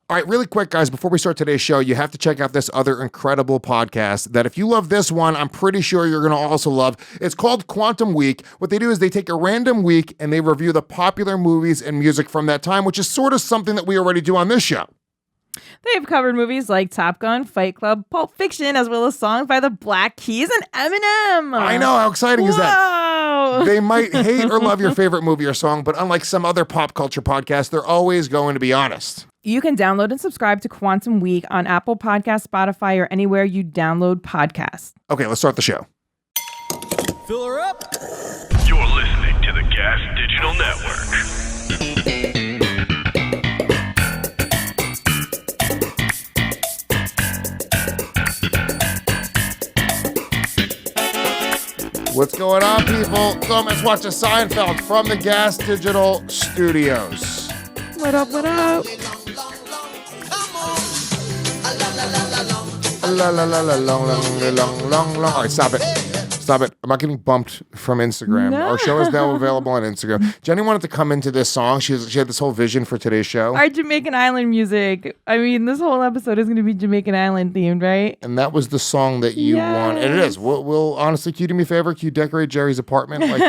All right, really quick, guys, before we start today's show, you have to check out this other incredible podcast that if you love this one, I'm pretty sure you're going to also love. It's called Quantum Week. What they do is they take a random week and they review the popular movies and music from that time, which is sort of something that we already do on this show. They've covered movies like Top Gun, Fight Club, Pulp Fiction, as well as songs by the Black Keys and Eminem. I know, how exciting is that? They might hate or love your favorite movie or song, but unlike some other pop culture podcasts, they're always going to be honest. You can download and subscribe to Quantum Week on Apple Podcasts, Spotify, or anywhere you download podcasts. Okay, let's start the show. Fill her up. You're listening to the Gas Digital Network. What's going on, people? Gomez Watches Seinfeld from the Gas Digital Studios. What up, what up? Long. All right, stop it. Stop it. I'm not getting bumped from Instagram. No. Our show is now available on Instagram. Jenny wanted to come into this song. She had this whole vision for today's show. Our Jamaican Island music. I mean, this whole episode is going to be Jamaican Island themed, right? And that was the song that you want. And it is. We'll honestly, can you do me a favor? Can you decorate Jerry's apartment like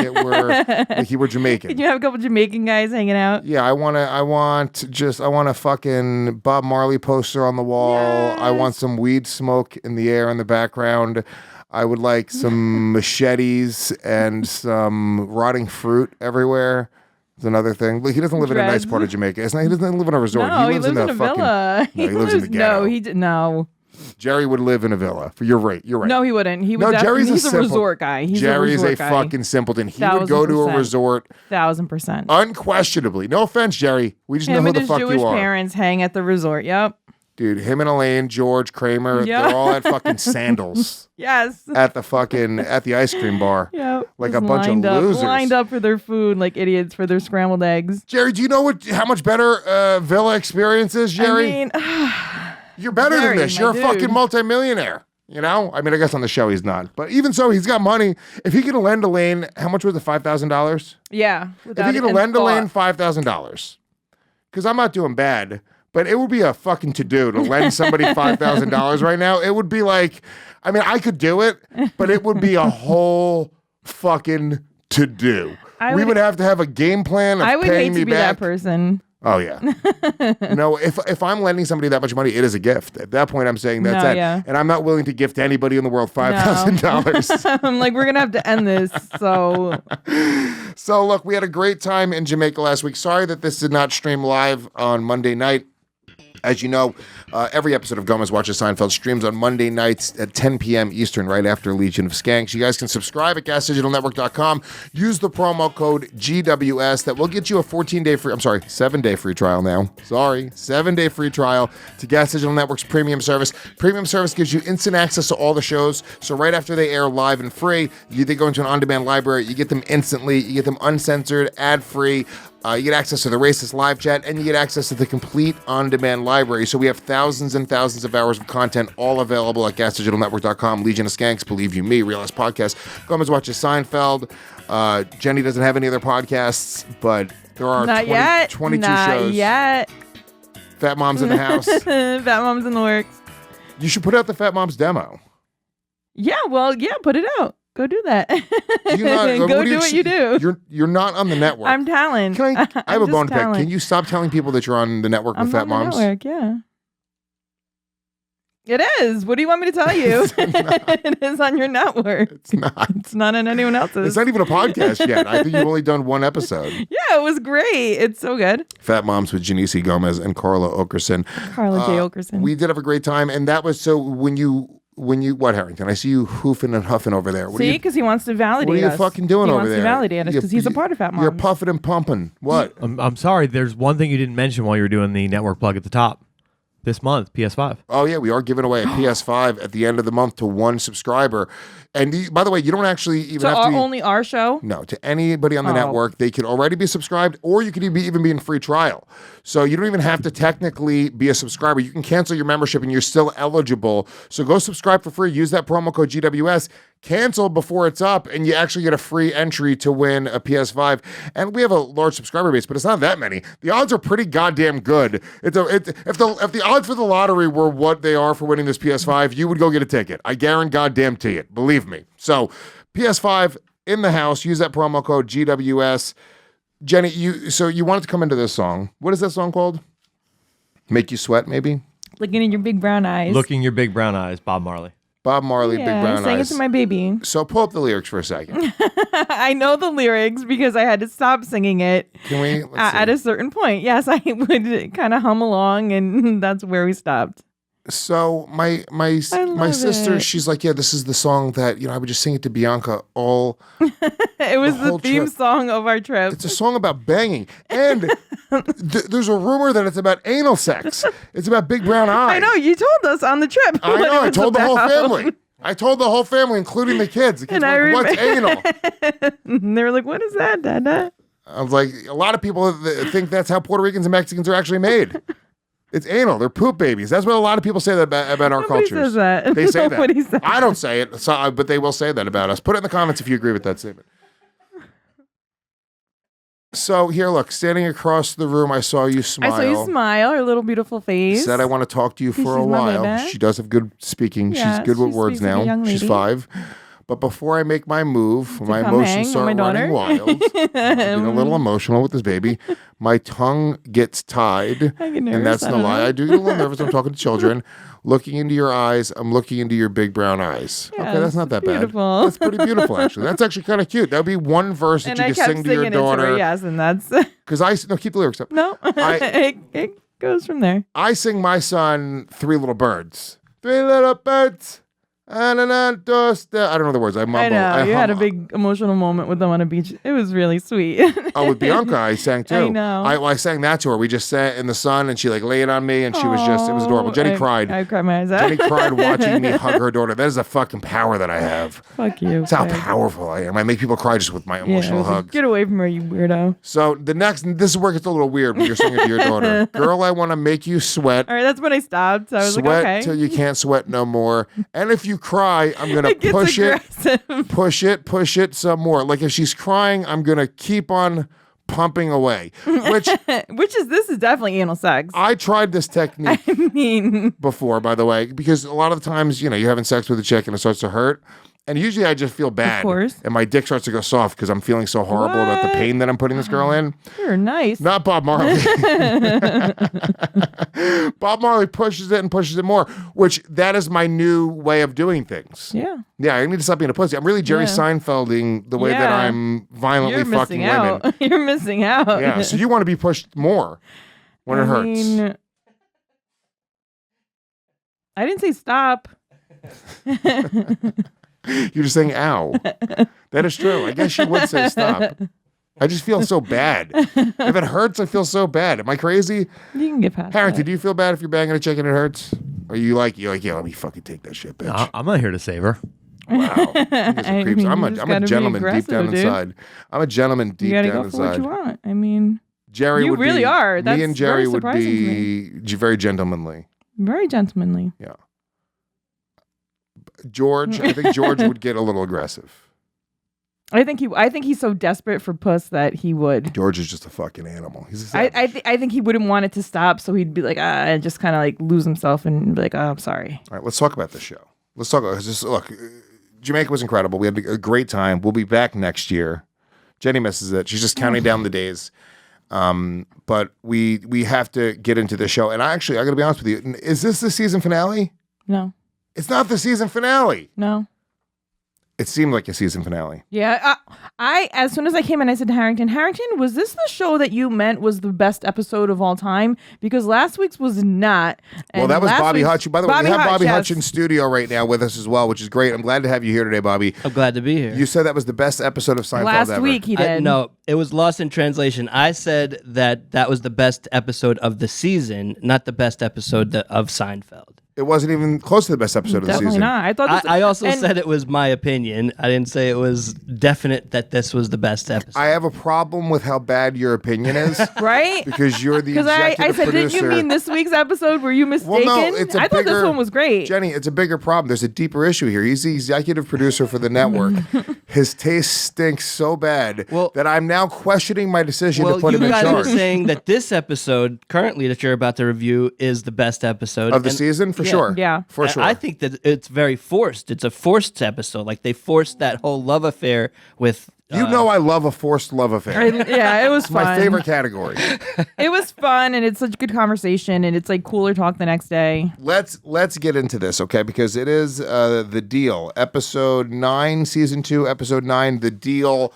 he were Jamaican? Can you have a couple Jamaican guys hanging out? Yeah, I want a fucking Bob Marley poster on the wall. Yes. I want some weed smoke in the air in the background. I would like some machetes and some rotting fruit everywhere. It's another thing. Look, he doesn't live in a nice part of Jamaica. He doesn't live in a resort. No, he lives in a villa. No, he lives in the ghetto. No. Jerry would live in a villa. You're right. No, he wouldn't. He's a resort guy. Jerry's a fucking simpleton. He would go to a resort. 1,000%. Unquestionably. No offense, Jerry. We just know who the fuck you are. Him and his Jewish parents hang at the resort. Yep. Dude, him and Elaine, George, Kramer, they're all at fucking sandals. Yes. At the ice cream bar. Yep. Like a bunch of losers. Lined up for their food like idiots for their scrambled eggs. Jerry, do you know how much better villa experience is, Jerry? I mean, you're better than this. You're a fucking multimillionaire. You know? I mean, I guess on the show he's not. But even so, he's got money. If he could lend Elaine, how much was it, $5,000? Yeah. If he could lend Elaine $5,000, because I'm not doing bad, but it would be a fucking to-do to lend somebody $5,000 right now. It would be like, I mean, I could do it, but it would be a whole fucking to-do. We would have to have a game plan of paying me back. I would hate to be that person. Oh, yeah. No, if I'm lending somebody that much money, it is a gift. At that point, I'm saying that's it. Yeah. And I'm not willing to gift anybody in the world $5,000. I'm like, we're going to have to end this, so... So, look, we had a great time in Jamaica last week. Sorry that this did not stream live on Monday night. As you know, every episode of Gomez Watches Seinfeld streams on Monday nights at 10 p.m. Eastern, right after Legion of Skanks. You guys can subscribe at gasdigitalnetwork.com. Use the promo code GWS. That will get you a 7-day free trial now. 7-day free trial to Gas Digital Network's premium service. Premium service gives you instant access to all the shows. So right after they air live and free, they go into an on-demand library. You get them instantly. You get them uncensored, ad-free. You get access to the Racist live chat, and you get access to the complete on-demand library. So we have thousands and thousands of hours of content all available at gasdigitalnetwork.com. Legion of Skanks, Believe You Me, Real Ass Podcast, Gomez Watches Seinfeld. Jenny doesn't have any other podcasts, but there are 22 shows. Not yet. Fat Mom's in the house. Fat Mom's in the works. You should put out the Fat Mom's demo. Yeah, put it out. Go do that. Go do what you do. You're not on the network. I'm talent. I have a bone to pick. Can you stop telling people that you're on the network with Fat Moms? Network, yeah. It is. What do you want me to tell you? It is on your network. It's not. It's not on anyone else's. It's not even a podcast yet. I think you've only done one episode. Yeah, it was great. It's so good. Fat Moms with Jeniece Gomez and Carla Okerson. Carla J. Okerson. We did have a great time, and that was so when you what, Harrington? I see you hoofing and huffing over there. See, because he wants to validate us. What are you fucking doing over there? He wants to validate us because he's a part of Fat Moms. You're puffing and pumping. What? I'm sorry. There's one thing you didn't mention while you were doing the network plug at the top. This month, PS5. Oh, yeah, we are giving away a PS5 at the end of the month to one subscriber. And by the way, you don't actually even have to... only our show? No, to anybody on the network. They could already be subscribed, or you could even be in free trial. So you don't even have to technically be a subscriber. You can cancel your membership and you're still eligible. So go subscribe for free. Use that promo code GWS. cancel before it's up, and you actually get a free entry to win a PS5. And we have a large subscriber base, but it's not that many. The odds are pretty goddamn good. If the odds for the lottery were what they are for winning this PS5, you would go get a ticket. I guarantee it. Believe me. So PS5 in the house. Use that promo code GWS. Jenny, you wanted to come into this song. What is that song called? Make You Sweat, maybe? Looking in your big brown eyes. Looking your big brown eyes, Bob Marley. Bob Marley, Big Brown sang Eyes. it to my baby. So pull up the lyrics for a second. I know the lyrics because I had to stop singing it Can we? at a certain point. Yes, I would kind of hum along, and that's where we stopped. So my sister, it. she's like, yeah, this is the song that I would just sing it to Bianca all. It was the whole theme trip. song of our trip. It's a song about banging, and there's a rumor that it's about anal sex. It's about big brown eyes. I know, you told us on the trip. I what know. it I was told the whole about. family. I told the whole family, including the kids. The kids And were like, what's anal? And they were like, what is that, Dada? I was like, a lot of people think that's how Puerto Ricans and Mexicans are actually made. It's anal. They're poop babies. That's what a lot of people say that about our Nobody cultures. says that. They say that. Nobody says I don't say it, but they will say that about us. Put it in the comments if you agree with that statement. So here, look, standing across the room, I saw you smile. I saw you smile, her little beautiful face. Said I want to talk to you for a She's my while. baby. She does have good speaking. Yeah, She's good with she words speaks like a now. young She's lady. 5. But before I make my move, my come emotions hang with start my daughter. running wild. I'm getting a little emotional with this baby. My tongue gets tied. I get And nervous, that's I no don't lie. know. I do get a little nervous when I'm talking to children. Looking into your eyes, I'm looking into your big brown eyes. Yeah, okay, that's not that beautiful. bad. That's pretty beautiful, actually. That's actually kind of cute. That would be one verse that And you I could kept sing to your singing it to daughter. her, yes, and that's... Because no, keep the lyrics up. No, it goes from there. I sing my son Three Little Birds. 3 little birds. I don't know the words. I mumble. I know. You had a hum. big emotional moment with them on a beach. It was really sweet. Oh, with Bianca, I sang too. I know. I sang that to her. We just sat in the sun, and she laid on me, and she was just. It was adorable. Jenny cried. I cried my eyes out. Jenny cried watching me hug her daughter. That is a fucking power that I have. Fuck you. That's how Craig. powerful I am. I make people cry just with my Yeah, I emotional was like, hugs. get away from her, you weirdo. So this is where it gets a little weird when you're singing to your daughter. Girl, I want to make you sweat. All right, that's when I stopped. So I was Sweat like, okay. till you can't sweat no more. And if you cry, I'm gonna It gets push aggressive. push it some more. Like if she's crying, I'm gonna keep on pumping away. Which This is definitely anal sex. I tried this technique I mean, before, by the way, because a lot of the times, you're having sex with a chick and it starts to hurt. And usually I just feel bad. course. And my dick starts to go soft because I'm feeling so horrible about the What? pain that I'm putting this girl in. you're nice. Not Bob Marley. Bob Marley pushes it and pushes it more, which that is my new way of doing things. Yeah. Yeah, I need to stop being a pussy. I'm really Jerry Yeah. Seinfelding the way that Yeah. I'm violently You're fucking missing out. women. You're missing out. Yeah, so you want to be pushed more when it hurts. mean, I didn't say stop. You're just saying, ow. That is true. I guess you would say stop. I just feel so bad. If it hurts, I feel so bad. Am I crazy? You can get past Harrington, that. do you feel bad if you're banging a chick and it hurts? Or you're like, yeah, let me fucking take that shit, bitch. I'm not here to save her. Wow. You guys are I creeps. mean, I'm you just a gotta be gentleman deep aggressive, down dude. inside. I'm a gentleman You deep gotta down go for what inside. you want. I mean, Jerry You would really be, are. me That's and Jerry very would surprising to be very gentlemanly. very gentlemanly. Yeah. George, I think George would get a little aggressive. I think he's so desperate for puss that he would. George is just a fucking animal. He's a I savage. I think he wouldn't want it to stop, so he'd be like, and just kind of like lose himself and be like, oh, I'm sorry. All right, let's talk about the show. Let's talk about this. Look, Jamaica was incredible. We had a great time. We'll be back next year. Jenny misses it. She's just counting down the days. But we have to get into the show. And I got to be honest with you. Is this the season finale? No, It's not the season finale. no. It seemed like a season finale. Yeah, I as soon as I came in, I said to Harrington, was this the show that you meant was the best episode of all time? Because last week's was not. Well, And that was last Bobby week's- Hutch. By the way, we have Hutch, Bobby yes. Hutch in studio right now with us as well, which is great. I'm glad to have you here today, Bobby. I'm glad to be here. You said that was the best episode of Seinfeld Last ever. week he did. No, it was lost in translation. I said that was the best episode of the season, not the best episode of Seinfeld. It wasn't even close to the best episode of the Definitely season. not. I thought. I also and- said it was my opinion. I didn't say it was definite that this was the best episode. I have a problem with how bad your opinion is. right. Because you're the Because executive I said, producer. didn't you mean this week's episode? Were you mistaken? Well, no, it's a I thought bigger, this one was great. Jenny, it's a bigger problem. There's a deeper issue here. He's the executive producer for the network. His taste stinks so bad that I'm now questioning my decision to put him in you guys charge. are saying that this episode, currently that you're about to review, is the best episode Of the season? For sure. Yeah. For sure. I think that it's very forced. It's a forced episode. Like they forced that whole love affair with. You know I love a forced love affair. Yeah, it was It's fun. my favorite category. It was fun, and it's such good conversation, and it's like cooler talk the next day. Let's get into this, okay? Because it is The Deal, episode 9, season 2, episode 9, The Deal.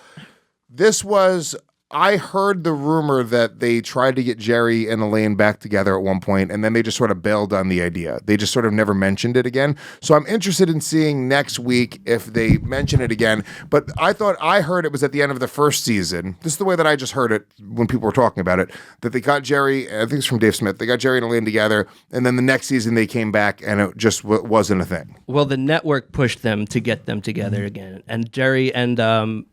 This was. I heard the rumor that they tried to get Jerry and Elaine back together at one point, and then they just sort of bailed on the idea. They just sort of never mentioned it again. So I'm interested in seeing next week if they mention it again. But I heard it was at the end of the first season. This is the way that I just heard it when people were talking about it, that they got Jerry, I think it's from Dave Smith, they got Jerry and Elaine together, and then the next season they came back and it just wasn't a thing. Well, the network pushed them to get them together again, and Jerry and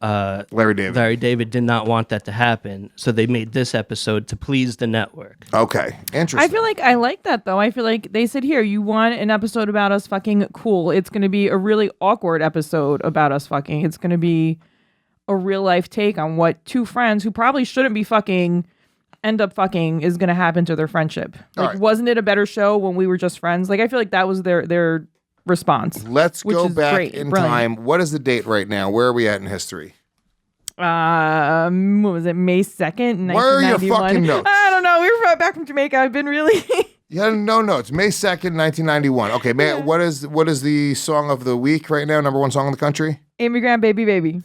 Larry David did not want that to happen, so they made this episode to please the network. Okay, interesting. I feel like I like that though. I feel like they said, "Here, you want an episode about us fucking? Cool. It's going to be a really awkward episode about us fucking. It's going to be a real life take on what two friends who probably shouldn't be fucking end up fucking is going to happen to their friendship. Like, wasn't it a better show when we were just friends? Like, I feel like that was their response. Let's which go is back great. in Brilliant. time. What is the date right now? Where are we at in history? What was it? May 2nd, 1991. Where are your fucking notes? I don't know. We were back from Jamaica. I've been really. Yeah, no notes. May 2nd, 1991. Okay, what is the song of the week right now? Number one song in the country? Amy Grant, Baby Baby.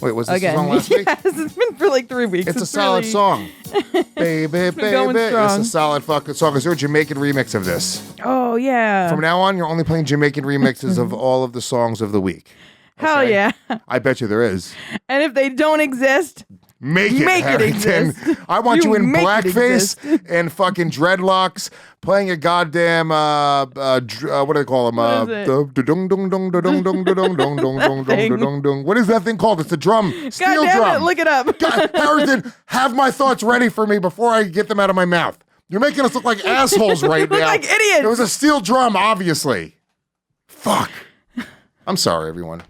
Wait, was this the Again. song last week? Yes, it's been for like 3 weeks. It's a solid really- song. Baby, baby. going It's strong. a solid fucking song. Is there a Jamaican remix of this? Oh, yeah. From now on, you're only playing Jamaican remixes of all of the songs of the week. Hell okay? yeah. I bet you there is. And if they don't exist, Make it, Make it Harrington. exist. I want you You in make it blackface exist. and fucking dreadlocks, playing a goddamn what do they call them? What is it? What is that thing called? It's a drum, steel God damn drum. it, look it up. God, Harrington, have my thoughts ready for me before I get them out of my mouth. You're making us look like assholes right look now. like idiots. It was a steel drum, obviously. Fuck. I'm sorry, everyone.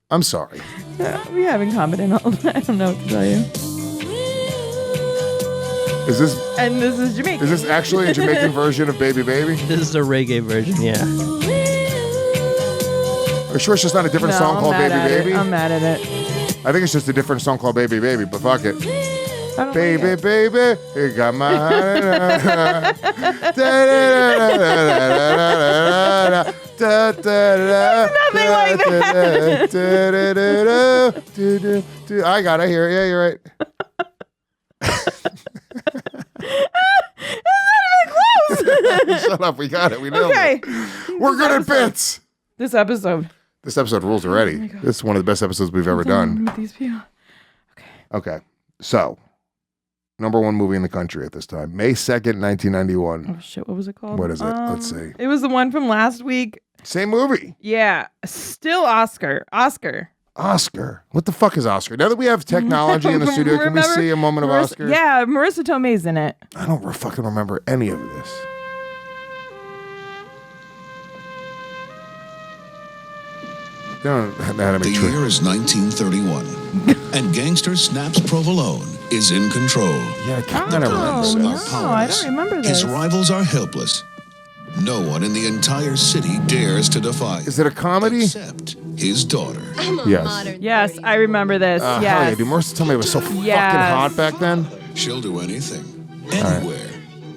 I'm sorry. We haven't commented on that. I don't know what to tell you. Is this And this is Jamaica. is this actually a Jamaican version of Baby Baby? This is a reggae version, yeah. Are you sure it's just not a different No, song I'm called mad Baby at it. Baby? I'm mad at it. I think it's just a different song called Baby Baby, but fuck it. I don't Baby, like it. baby, you got my heart. Nothing like that. I got it here. Yeah, you're right. Shut up. We got it. We know Okay. it. We're good at bits. This episode. This episode rules already. This is one of the best episodes we've ever done. With these people. Okay. So, number one movie in the country at this time. May 2nd, 1991. Oh shit, what was it called? What is it? Let's see. It was the one from last week. Same movie. Yeah. Still Oscar. Oscar. What the fuck is Oscar? Now that we have technology in the studio, can we Remember see a moment of Oscar? Yeah, Marissa Tomei's in it. I don't fucking remember any of this. They don't know how to The make year is 1931, and gangster Snaps Provolone is in control. Yeah, I kind of The remember police this. no. are I powerless. don't remember His this. rivals are helpless. No one in the entire city dares to defy him, Is it a comedy? except his daughter. Yes. Yes, I remember this. Hell yes. yeah, dude. Marissa Tomei was so fucking Yes. hot back then. She'll do anything, anywhere,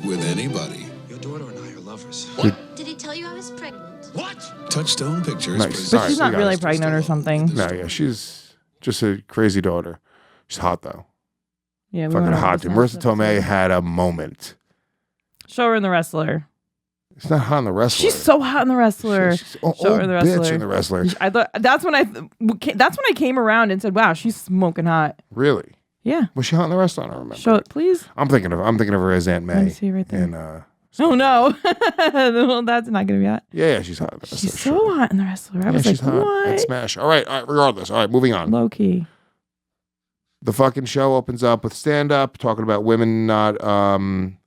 with anybody. Your daughter and I are lovers. Did he tell you I was pregnant? What? Touchstone Pictures. Nice. presents But she's Sorry, not we really got pregnant or something. No, yeah, she's just a crazy daughter. She's hot though. Yeah, we Fucking went over hot, this dude. last Marissa Tomei episode. had a moment. Show her in The Wrestler. It's not hot in The Wrestler. She's so hot in The Wrestler. She's an Show her old in The bitch Wrestler. in The Wrestler. I thought that's when I came around and said, "Wow, she's smoking hot." Really? Yeah. Was she hot in The Wrestler? I don't remember. Show it, please. I'm thinking of her as Aunt May. Let me see right there. In Oh no. Well, that's not gonna be hot. Yeah, she's hot. She's so hot in The Wrestler. I was she's like, hot. what? And Smash. All right, regardless. All right, moving on. Low key. The fucking show opens up with stand-up, talking about women not, and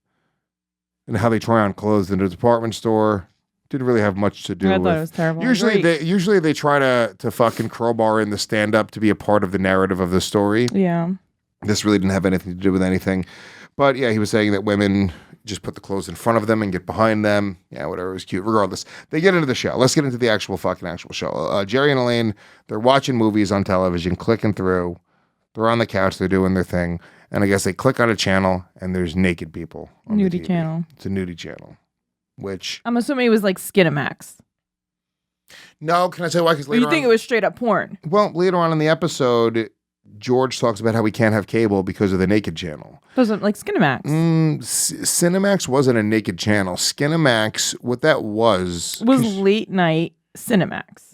how they try on clothes in a department store. Didn't really have much to do I with. thought it was terrible. Usually they try to fucking crowbar in the stand-up to be a part of the narrative of the story. Yeah. This really didn't have anything to do with anything. But yeah, he was saying that women just put the clothes in front of them and get behind them. Yeah, whatever, it was cute. Regardless, they get into the show. Let's get into the actual show. Jerry and Elaine, they're watching movies on television, clicking through. They're on the couch, they're doing their thing. And I guess they click on a channel and there's naked people on the Nudie TV. channel. It's a nudie channel, which... I'm assuming it was like Skinamax. No, can I tell you why? Because Or you think it was straight up porn? Well, later on in the episode, George talks about how we can't have cable because of the naked channel. Doesn't like Skinamax. Cinemax wasn't a naked channel. Skinamax, what that was late night Cinemax.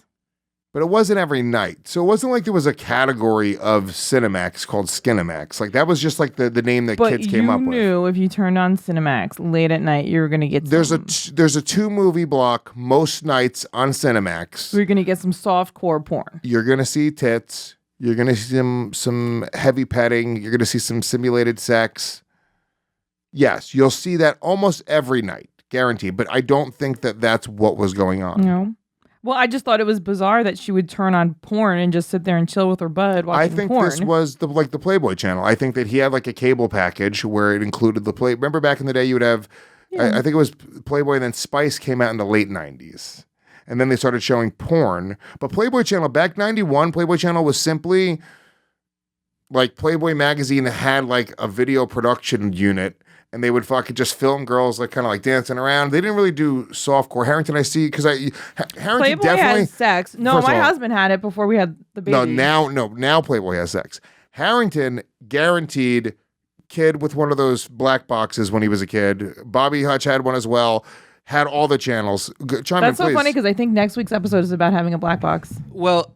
But it wasn't every night. So it wasn't like there was a category of Cinemax called Skinamax. Like that was just like the name that kids came up with. But you knew if you turned on Cinemax late at night, you were going to get there's a 2-movie block most nights on Cinemax. You're going to get some softcore porn. You're going to see tits. You're going to see some heavy petting. You're going to see some simulated sex. Yes, you'll see that almost every night, guaranteed. But I don't think that that's what was going on. No. Well, I just thought it was bizarre that she would turn on porn and just sit there and chill with her bud watching porn. I think this was the Playboy channel. I think that he had like a cable package where it included the play. Remember back in the day, you would have, I think it was Playboy, and then Spice came out in the late 90s. And then they started showing porn. But Playboy channel, back 91, Playboy channel was simply like Playboy magazine had like a video production unit. And they would fucking just film girls like kind of like dancing around. They didn't really do softcore. Harrington, I see, because Harrington Playboy definitely has sex. No, my husband had it before we had the baby. Now Playboy has sex. Harrington guaranteed kid with one of those black boxes when he was a kid. Bobby Hutch had one as well. Had all the channels. Chime in, That's so please. funny because I think next week's episode is about having a black box. Well,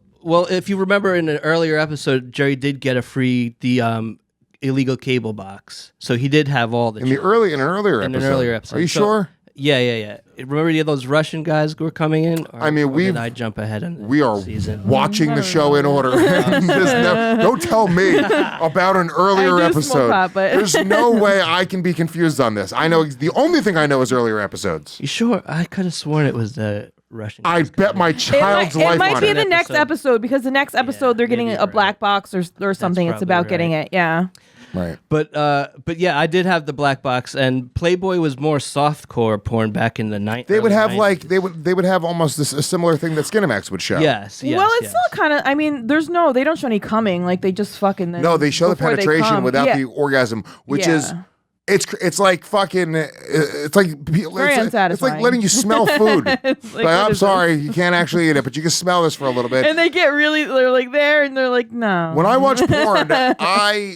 if you remember in an earlier episode, Jerry did get the illegal cable box, so he did have all the in an earlier episode. Are you sure? Yeah. Remember those Russian guys who were coming in? I mean, did I jump ahead in the we are season? watching the show in order. Don't tell me about an earlier episode. Pot, but There's no way I can be confused on this. I know the only thing I know is earlier episodes. You sure? I could have sworn it was the Russian. I bet my child's life on it. It might be the next episode because the next episode they're getting a black box or something. It's about getting it. Yeah. Right. But yeah, I did have the black box, and Playboy was more softcore porn back in the 90s. They would have like they would have almost a similar thing that Skinamax would show. Yes. Well, it's still kind of. I mean, they don't show any coming. Like they just fucking. No, they show the penetration without the orgasm, which is. It's like fucking. It's like it's like letting you smell food. Like, I'm sorry, you can't actually eat it, but you can smell this for a little bit. And they get really. They're like there, and they're like, no. When I watch porn, I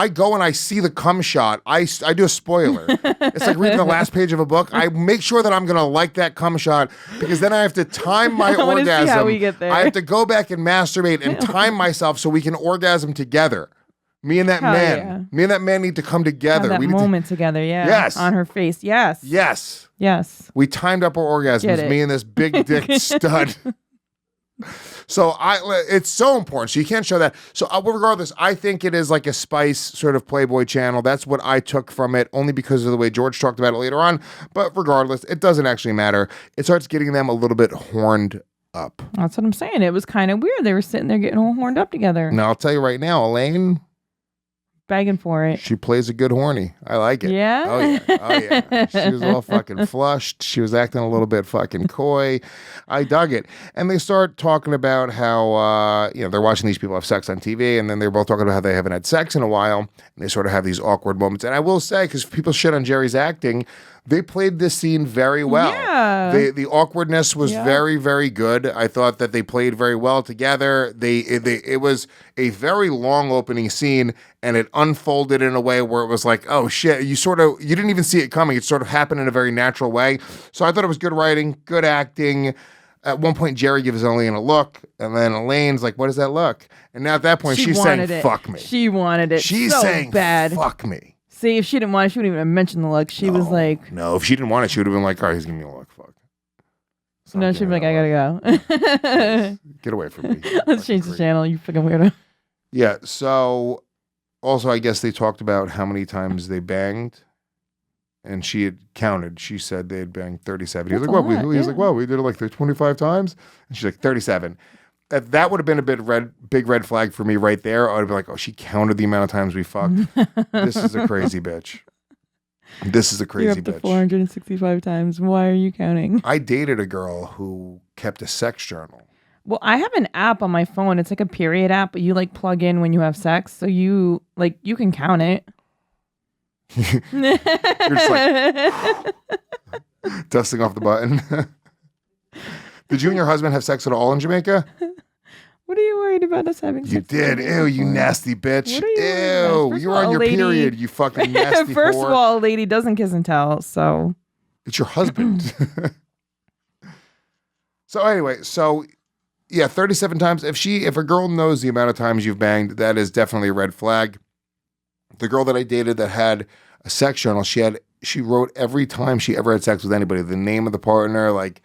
go and I see the cum shot. I do a spoiler. It's like reading the last page of a book. I make sure that I'm gonna like that cum shot because then I have to time my orgasm. See how we get there. I have to go back and masturbate and time myself so we can orgasm together. Me and that man. Yeah. Me and that man need to come together. Have that moment together, yeah. Yes. On her face, yes. Yes. Yes. We timed up our orgasms. Me and this big dick stud. So it's so important. So you can't show that. So regardless, I think it is like a Spice sort of Playboy channel. That's what I took from it, only because of the way George talked about it later on. But regardless, it doesn't actually matter. It starts getting them a little bit horned up. That's what I'm saying. It was kind of weird. They were sitting there getting all horned up together. Now I'll tell you right now, Elaine. Begging for it. She plays a good horny. I like it. Yeah? Oh, yeah. She was all fucking flushed. She was acting a little bit fucking coy. I dug it. And they start talking about how, they're watching these people have sex on TV, and then they're both talking about how they haven't had sex in a while, and they sort of have these awkward moments. And I will say, because people shit on Jerry's acting, they played this scene very well. Yeah. The awkwardness was very, very good. I thought that they played very well together. It was a very long opening scene, and it unfolded in a way where it was like, oh shit, you didn't even see it coming. It sort of happened in a very natural way. So I thought it was good writing, good acting. At one point, Jerry gives Elaine a look, and then Elaine's like, what is that look? And now at that point, she's saying, fuck me. She wanted it She's so saying, bad. fuck me. See, if she didn't want it, she wouldn't even have mentioned the look. She was like, no, if she didn't want it, she would have been like, all right, he's giving me a look. Fuck. Stop no, she'd be giving like, me I a gotta look. go. Get away from me. Let's change the channel, you fucking weirdo. Yeah, so also I guess they talked about how many times they banged. And she had counted. She said they had banged 37. He was That's like, a "Well, lot, he was yeah. like, well, we did it like 25 times." And she's like, 37. That would have been a big red flag for me right there. I would have been like, "Oh, she counted the amount of times we fucked. This is a crazy bitch. This is a You're crazy up to bitch." 465 times. Why are you counting? I dated a girl who kept a sex journal. Well, I have an app on my phone. It's like a period app, but you like plug in when you have sex, so you can count it. You're just like dusting off the button. Did you and your husband have sex at all in Jamaica? What are you worried about us having You sex? did. Ew, you nasty bitch. What are you worried about? Ew, First you of were on all, your lady- period, you fucking nasty First whore. of all, a lady doesn't kiss and tell, so It's your husband. So anyway, yeah, 37 times. If a girl knows the amount of times you've banged, that is definitely a red flag. The girl that I dated that had a sex journal, she wrote every time she ever had sex with anybody, the name of the partner, like,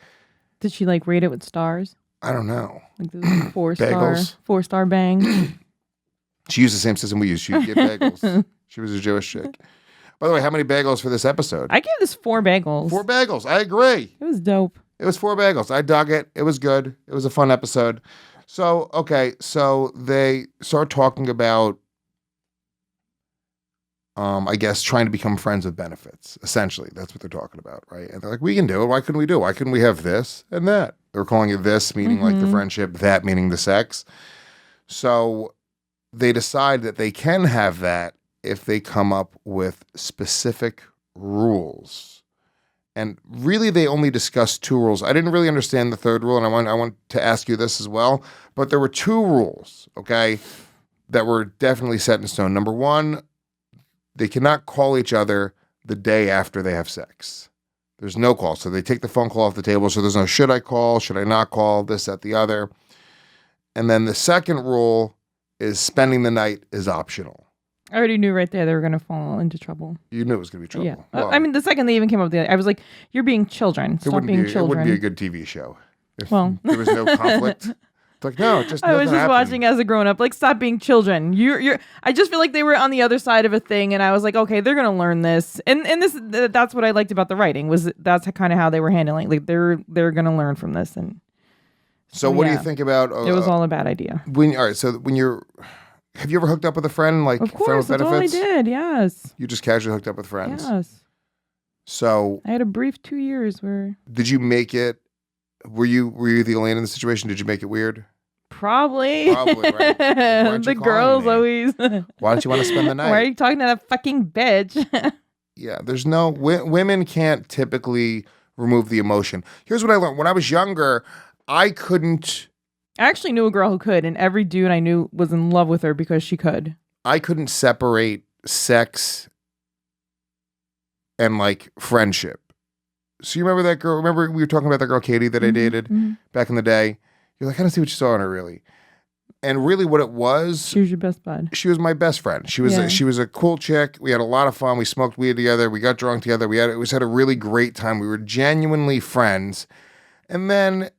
did she like rate it with stars? I don't know. Like this is a Bagels. 4-star bang. She used the same system we used. She'd get bagels. She was a Jewish chick. By the way, how many bagels for this episode? I gave this 4 bagels. 4 bagels. I agree. It was dope. It was 4 bagels. I dug it. It was good. It was a fun episode. So, okay. So they start talking about, I guess, trying to become friends with benefits. Essentially, that's what they're talking about, right? And they're like, we can do it. Why couldn't we do it? Why couldn't we have this and that? They're calling it this, meaning like the friendship, that meaning the sex. So they decide that they can have that if they come up with specific rules. And really, they only discussed 2 rules. I didn't really understand the 3rd rule, and I want to ask you this as well. But there were 2 rules, okay, that were definitely set in stone. Number 1, they cannot call each other the day after they have sex. There's no call. So they take the phone call off the table. So there's no should I call, should I not call, this, that, the other. And then the 2nd rule is spending the night is optional. I already knew right there they were going to fall into trouble. You knew it was going to be trouble. Yeah. Well, I mean, the second they even came up with it, I was like, you're being children. Stop being it children. wouldn't be a good TV show if Well. there was no conflict. It's like, no, just I was nothing just happened. watching as a grown up. Like, stop being children. I just feel like they were on the other side of a thing, and I was like, okay, they're gonna learn this. And that's what I liked about the writing was that's kind of how they were handling. Like they're gonna learn from this. And So what do you yeah. think about? It was all a bad idea. All right. So have you ever hooked up with a friend like Of friend course, with that's all I benefits? did. Yes. You just casually hooked up with friends. Yes. So I had a brief 2 years where did you make it? Were you the alien in the situation? Did you make it weird? probably Probably, right? Why aren't you the calling girls me? always. Why don't you want to spend the night? Why are you talking to that fucking bitch? Yeah, there's no women can't typically remove the emotion. Here's what I learned when I was younger. I couldn't I actually knew a girl who could, and every dude I knew was in love with her because she could. separate sex and like friendship. So you remember that girl? Remember we were talking about that girl Katie that I dated back in the day? You're like, I don't see what you saw in her really. And really what it was, She was your best bud. she was my best friend. She was Yeah. she was a cool chick. We had a lot of fun. We smoked weed together. We got drunk together. We had a really great time. We were genuinely friends. And then,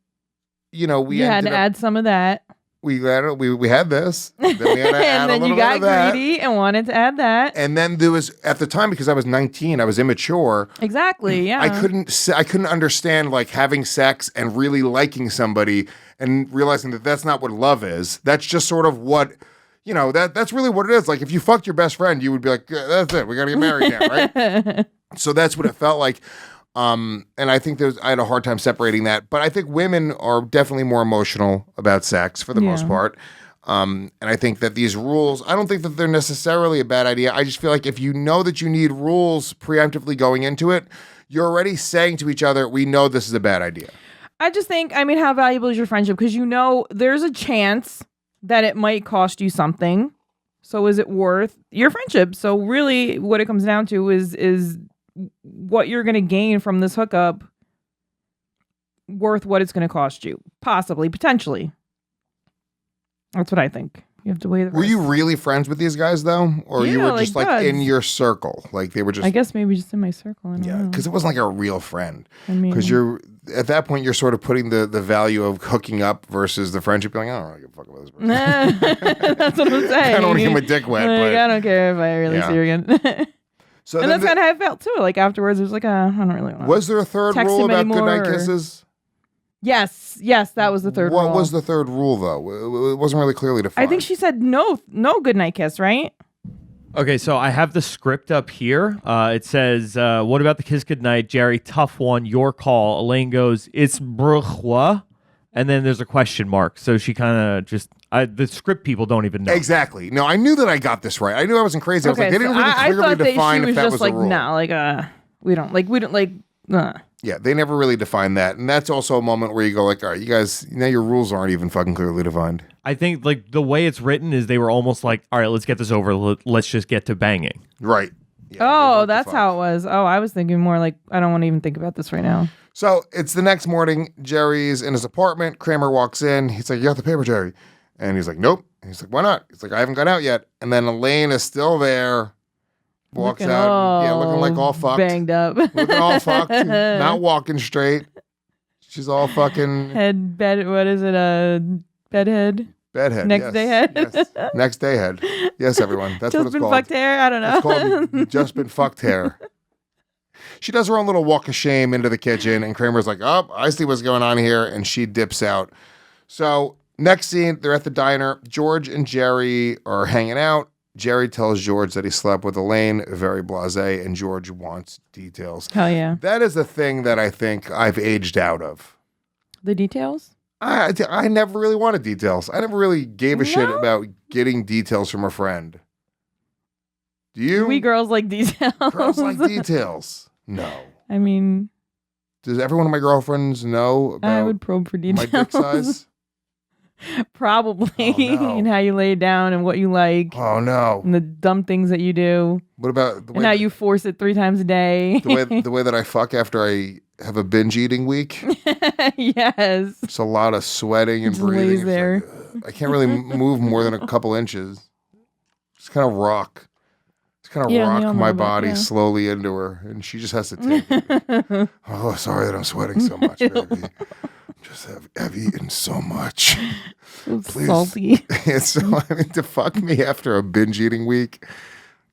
we You had ended to up, add some of that. we had this. Then we had to add And a then little you bit got of that. greedy and wanted to add that. And then there was at the time because I was 19, I was immature. Exactly, yeah. I couldn't understand like having sex and really liking somebody and realizing that that's not what love is. That's just sort of what, that's really what it is. Like if you fucked your best friend, you would be like, yeah, that's it. We got to get married now, right? So that's what it felt like. And I think I had a hard time separating that. But I think women are definitely more emotional about sex for the most part. And I think that these rules, I don't think that they're necessarily a bad idea. I just feel like if you know that you need rules preemptively going into it, you're already saying to each other, we know this is a bad idea. I just think, how valuable is your friendship? Because there's a chance that it might cost you something. So is it worth your friendship? So really what it comes down to is what you're going to gain from this hookup worth what it's going to cost you. Possibly, potentially. That's what I think. You have to weigh the Were you risk. really friends with these guys though, or you Yeah, were just like like in buds. your circle? Like they were just. I guess maybe just in my circle. I don't Yeah, know. because it wasn't like a real friend. I mean- Because you're at that point, you're sort of putting the value of hooking up versus the friendship. You're like, I don't really give a fuck about this person. That's what I'm saying. I don't want to get my dick wet, Like, but I don't care if I really Yeah. see her again. so And then that's kind of how I felt too. Like afterwards, it was like, I don't really want. was there a third text rule him about anymore, goodnight or- kisses? Yes, that was the third What rule. was the third rule though? It wasn't really clearly defined. I think she said no goodnight kiss, right? Okay, so I have the script up here. It says, what about the kiss goodnight? Jerry, tough one, your call. Elaine goes, it's bruchwa. And then there's a question mark. So she kind of just, the script people don't even know. Exactly. No, I knew that I got this right. I knew I wasn't crazy. I was like, they didn't really I clearly thought define she if was that just was like, a rule. nah, like we don't like. Yeah, they never really defined that. And that's also a moment where you go like, all right, you guys, now your rules aren't even fucking clearly defined. I think like the way it's written is they were almost like, all right, let's get this over. Let's just get to banging. Right. Yeah, they Oh, weren't that's defined. how it was. Oh, I was thinking more like I don't want to even think about this right now. So it's the next morning. Jerry's in his apartment. Kramer walks in. He's like, you got the paper, Jerry? And he's like, nope. And he's like, why not? He's like, I haven't gone out yet. And then Elaine is still there. Walks Looking out. Yeah, looking like all fucked. banged up. Looking all fucked. Not walking straight. She's all fucking Head bed. What is it? Bedhead. bedhead. Next yes, day head. Yes. Next day head. Yes, everyone. That's Just what it's been called. fucked hair. I don't know. It's called just been fucked hair. She does her own little walk of shame into the kitchen, and Kramer's like, oh, I see what's going on here, and she dips out. So next scene, they're at the diner. George and Jerry are hanging out. Jerry tells George that he slept with Elaine, very blasé, and George wants details. Hell yeah. That is a thing that I think I've aged out of. The details. I never really wanted details. I never really gave a shit No? about getting details from a friend. Do you? We girls like details. Girls like details. No. I mean, Does every one of my girlfriends know I about would probe for my details. dick size? Probably. Oh, no. And how you lay down and what you like. Oh no. And the dumb things that you do. What about the And how you force it 3 times a day. the way that I fuck after I have a binge eating week? Yes. It's a lot of sweating and Just breathing. lays It's there. like, I can't really move more than a couple inches. Just kind of rock. Just kind of Yeah, rock we all my know that, body yeah. slowly into her, and she just has to take it. Oh, sorry that I'm sweating so much, baby. Just have eaten so much. Please. Salty. And so, I mean, to fuck me after a binge eating week,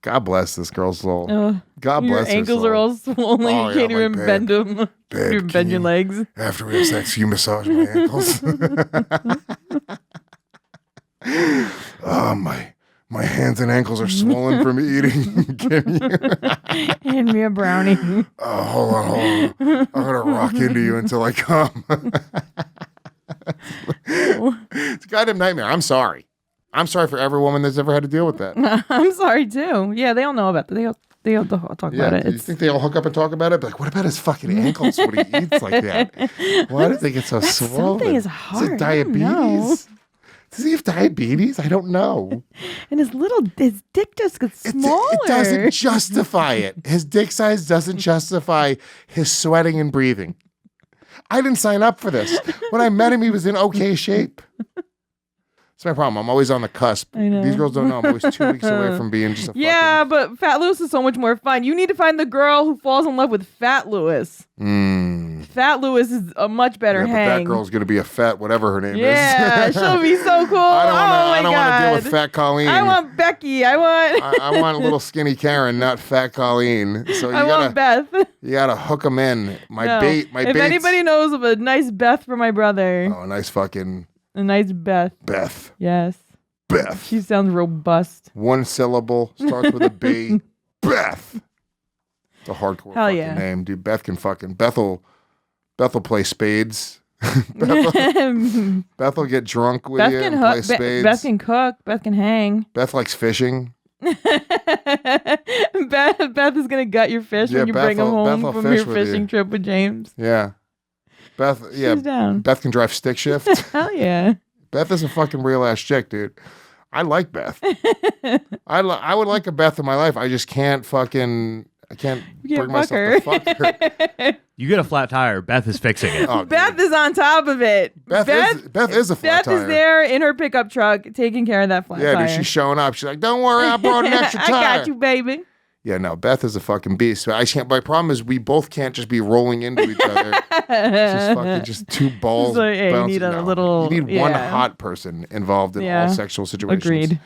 God bless this girl's soul. Ugh. God Your bless her ankles soul. are all swollen. Oh, You can't yeah, even like, bend them. babe, You can bend your you- legs. After we have sex, you massage my ankles. Oh, my hands and ankles are swollen from eating. Can you? Hand me a brownie. Oh, hold on. I'm gonna rock into you until I come. It's a goddamn nightmare. I'm sorry. I'm sorry for every woman that's ever had to deal with that. I'm sorry too. Yeah, they all know about it. They all talk Yeah, about it. do you think they all hook up and talk about it? Be like, what about his fucking ankles when he eats like that? Why does they get so swollen? something is Is hard. it I don't know. diabetes? Does he have diabetes? I don't know. And his dick just gets smaller. It doesn't justify it. His dick size doesn't justify his sweating and breathing. I didn't sign up for this. When I met him, he was in okay shape. That's my problem. I'm always on the cusp. I know. These girls don't know. I'm always 2 weeks away from being just a Yeah, but Fat Louis is so much more fun. You need to find the girl who falls in love with Fat Louis. fucking... Fat Louis is a much better Yeah, but hang. that girl's going to be a fat whatever her name Yeah, is. she'll be so cool. I don't oh my want to deal god. with fat Colleen. I want Becky. I want. I want little skinny Karen, not fat Colleen. So you I gotta want Beth. you gotta hook them in. My No. bait. If bait's- anybody knows of a nice Beth for my brother, Oh, nice fucking a nice Beth. Beth. Yes, Beth. she sounds robust. One syllable, starts with a B. Beth. It's a hardcore Hell fucking yeah. name, dude. Beth'll play spades. Beth Beth'll get drunk with you can and play hook. spades. Beth can cook. Beth can hang. Beth likes fishing. Beth is gonna gut your fish Yeah, when you bring them Beth home will from fish your with fishing you. trip with James. Yeah. Beth, yeah. She's down. Beth can drive stick shift. Hell yeah. Beth is a fucking real ass chick, dude. I like Beth. I would like a Beth in my life. I just can't fucking. I can't You bring can't fuck myself her. to fuck her. You get a flat tire, Beth is fixing it. Oh, Beth dude. is on top of it. Beth is a flat Beth tire. is there in her pickup truck taking care of that flat Yeah, tire. dude, she's showing up. She's like, "Don't worry, I brought an extra I tire." got you, baby. Yeah, no, Beth is a fucking beast. I can't. My problem is we both can't just be rolling into each other. Just two balls. So, yeah, you bouncing. need a No. little- You need one yeah. hot person involved in all sexual situations. Agreed.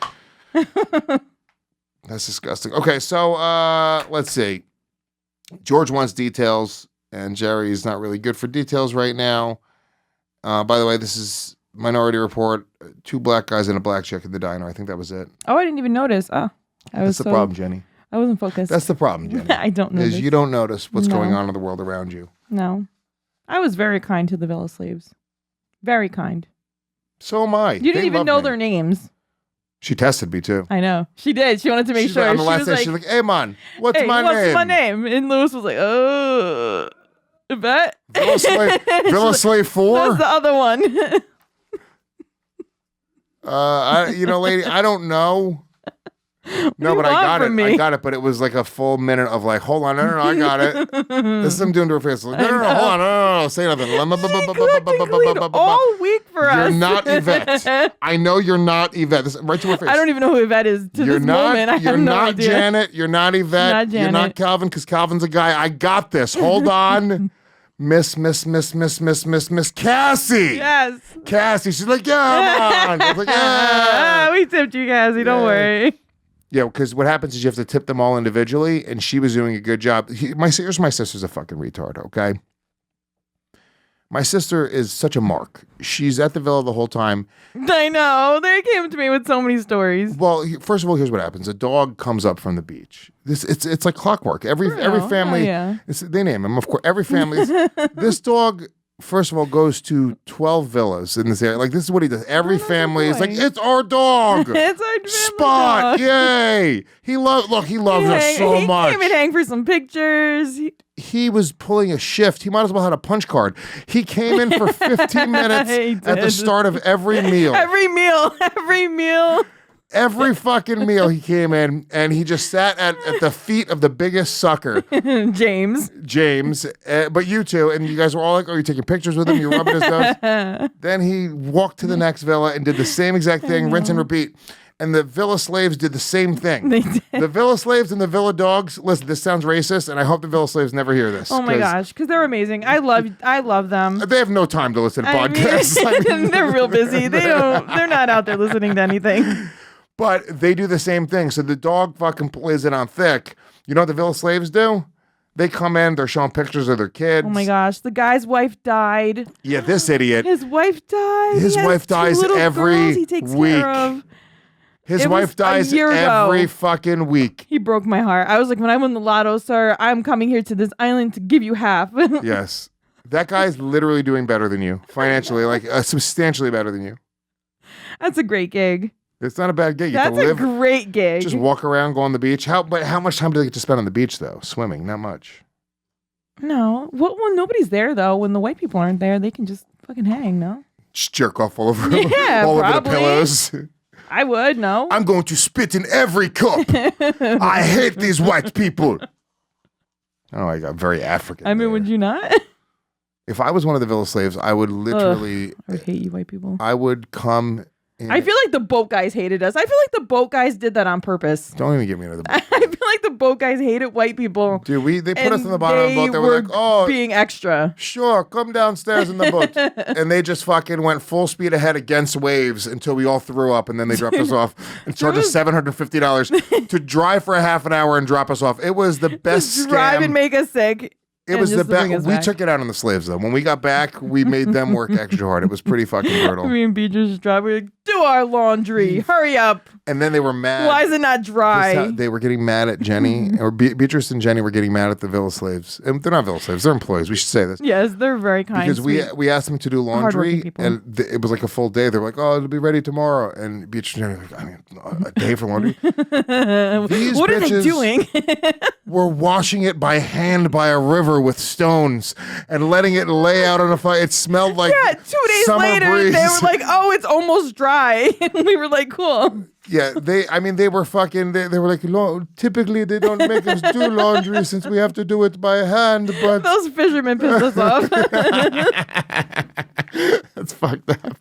That's disgusting. Okay, so let's see. George wants details, and Jerry's not really good for details right now. By the way, this is Minority Report. 2 black guys and a black chick in the diner. I think that was it. Oh, I didn't even notice. Oh, That's the problem, Jenny. I wasn't focused. That's the problem, Jenny. I don't know. Is you don't notice what's No. going on in the world around you. No. I was very kind to the Villa slaves. Very kind. So am I. You didn't even know their names. She tested me too. I know. She did. She wanted to make She's sure. like, on the She last was day, like, she's like, "Hey, man, what's hey, my what's name?" my name? And Lewis was like, Yvette? Villa She's Slave 4? That's the other one. Lady, I don't know. No, do but you I want got it. from me? I got it, but it was like a full minute of like, hold on, no, I got it. This is I'm doing to her face. Like, no, hold on, no, say nothing. Cleaned all week for us. You're not Yvette. I know you're not Yvette. This, right to her face. I don't even know who Yvette is to You're this not. moment. I You're have no not idea. Janet. You're not Yvette. Not You're not Janet. Calvin because Calvin's a guy. I got this. Hold on. Miss Cassie. Yes. Cassie. She's like, yeah, man. I was like, yeah. We tipped you, Cassie. Don't worry. Yeah, because what happens is you have to tip them all individually, and she was doing a good job. My sister's a fucking retard, okay? My sister is such a mark. She's at the villa the whole time. I know. They came to me with so many stories. Well, first of all, here's what happens. A dog comes up from the beach. It's like clockwork. Every family, they name him, of course. Every family. This dog, first of all, goes to 12 villas in this area. Like, this is what he does. Every family is like, it's our dog. It's our family Spot. dog. Yay. He loves her so he much. came and hang for some pictures. He was pulling a shift. He might as well had a punch card. He came in for 15 minutes He at the did. start of every meal. Every meal. Every fucking meal he came in, and he just sat at the feet of the biggest sucker, James. but you two, and you guys were all like, "Oh, you're taking pictures with him, you're rubbing his nose." Then he walked to the next villa and did the same exact thing, rinse and repeat. And the villa slaves did the same thing. They did. The villa slaves and the villa dogs. Listen, this sounds racist, and I hope the villa slaves never hear this. Oh my gosh, because they're amazing. I love them. They have no time to listen to I mean, podcasts. they're real busy. They're not out there listening to anything. But they do the same thing. So the dog fucking plays it on thick. You know what the villa slaves do? They come in, they're showing pictures of their kids. Oh my gosh, the guy's wife died. Yeah, this idiot. His wife died. His He has wife 2 dies little every girls he takes week. Care of. His It was wife dies a year every ago. fucking week. He broke my heart. I was like, when I win the lotto, sir, I'm coming here to this island to give you half. Yes. That guy's literally doing better than you financially, like substantially better than you. That's a great gig. It's not a bad gig. You That's can a live, great gig. just walk around, go on the beach. But how much time do they get to spend on the beach though? Swimming, not much. No. Well, nobody's there though. When the white people aren't there, they can just fucking hang, no? Just jerk off all over, Yeah, all over the probably. pillows. I would, no. I'm going to spit in every cup. I hate these white people. Oh, I got very African. I mean, there. would you not? If I was one of the villa slaves, I would literally, I would hate you white people. I would come in. I feel like the boat guys hated us. I feel like the boat guys did that on purpose. Don't even get me into the I boat. feel like the boat guys hated white people. Dude, they put us and in the bottom of the boat. They were like, oh, being extra. sure, come downstairs in the boat. And they just fucking went full speed ahead against waves until we all threw up, and then they dropped us off and charged us $750 to drive for a half an hour and drop us off. It was the best Just drive scam. and make us sick. It and was the just to bring best. us We back. took it out on the slaves, though. When we got back, we made them work extra hard. It was pretty fucking brutal. Me and Beatrice just drive. We're like, do our laundry. Hurry up. And then they were mad. Why is it not dry? They were getting mad at Jenny, or Beatrice and Jenny were getting mad at the villa slaves. And they're not villa slaves; they're employees. We should say this Yes, they're very kind. because sweet. we asked them to do laundry, Hardworking people. and it was like a full day. They were like, "Oh, it'll be ready tomorrow." And Beatrice and Jenny were like, "I mean, a day for laundry." These What are they bitches doing? were washing it by hand by a river with stones and letting it lay out on a fire. It smelled like 2 days summer later, breeze. they were like, "Oh, it's almost dry," and we were like, "Cool." Yeah, they were fucking. They were like, typically they don't make us do laundry since we have to do it by hand. But Those fishermen pissed us off. that's fucked up.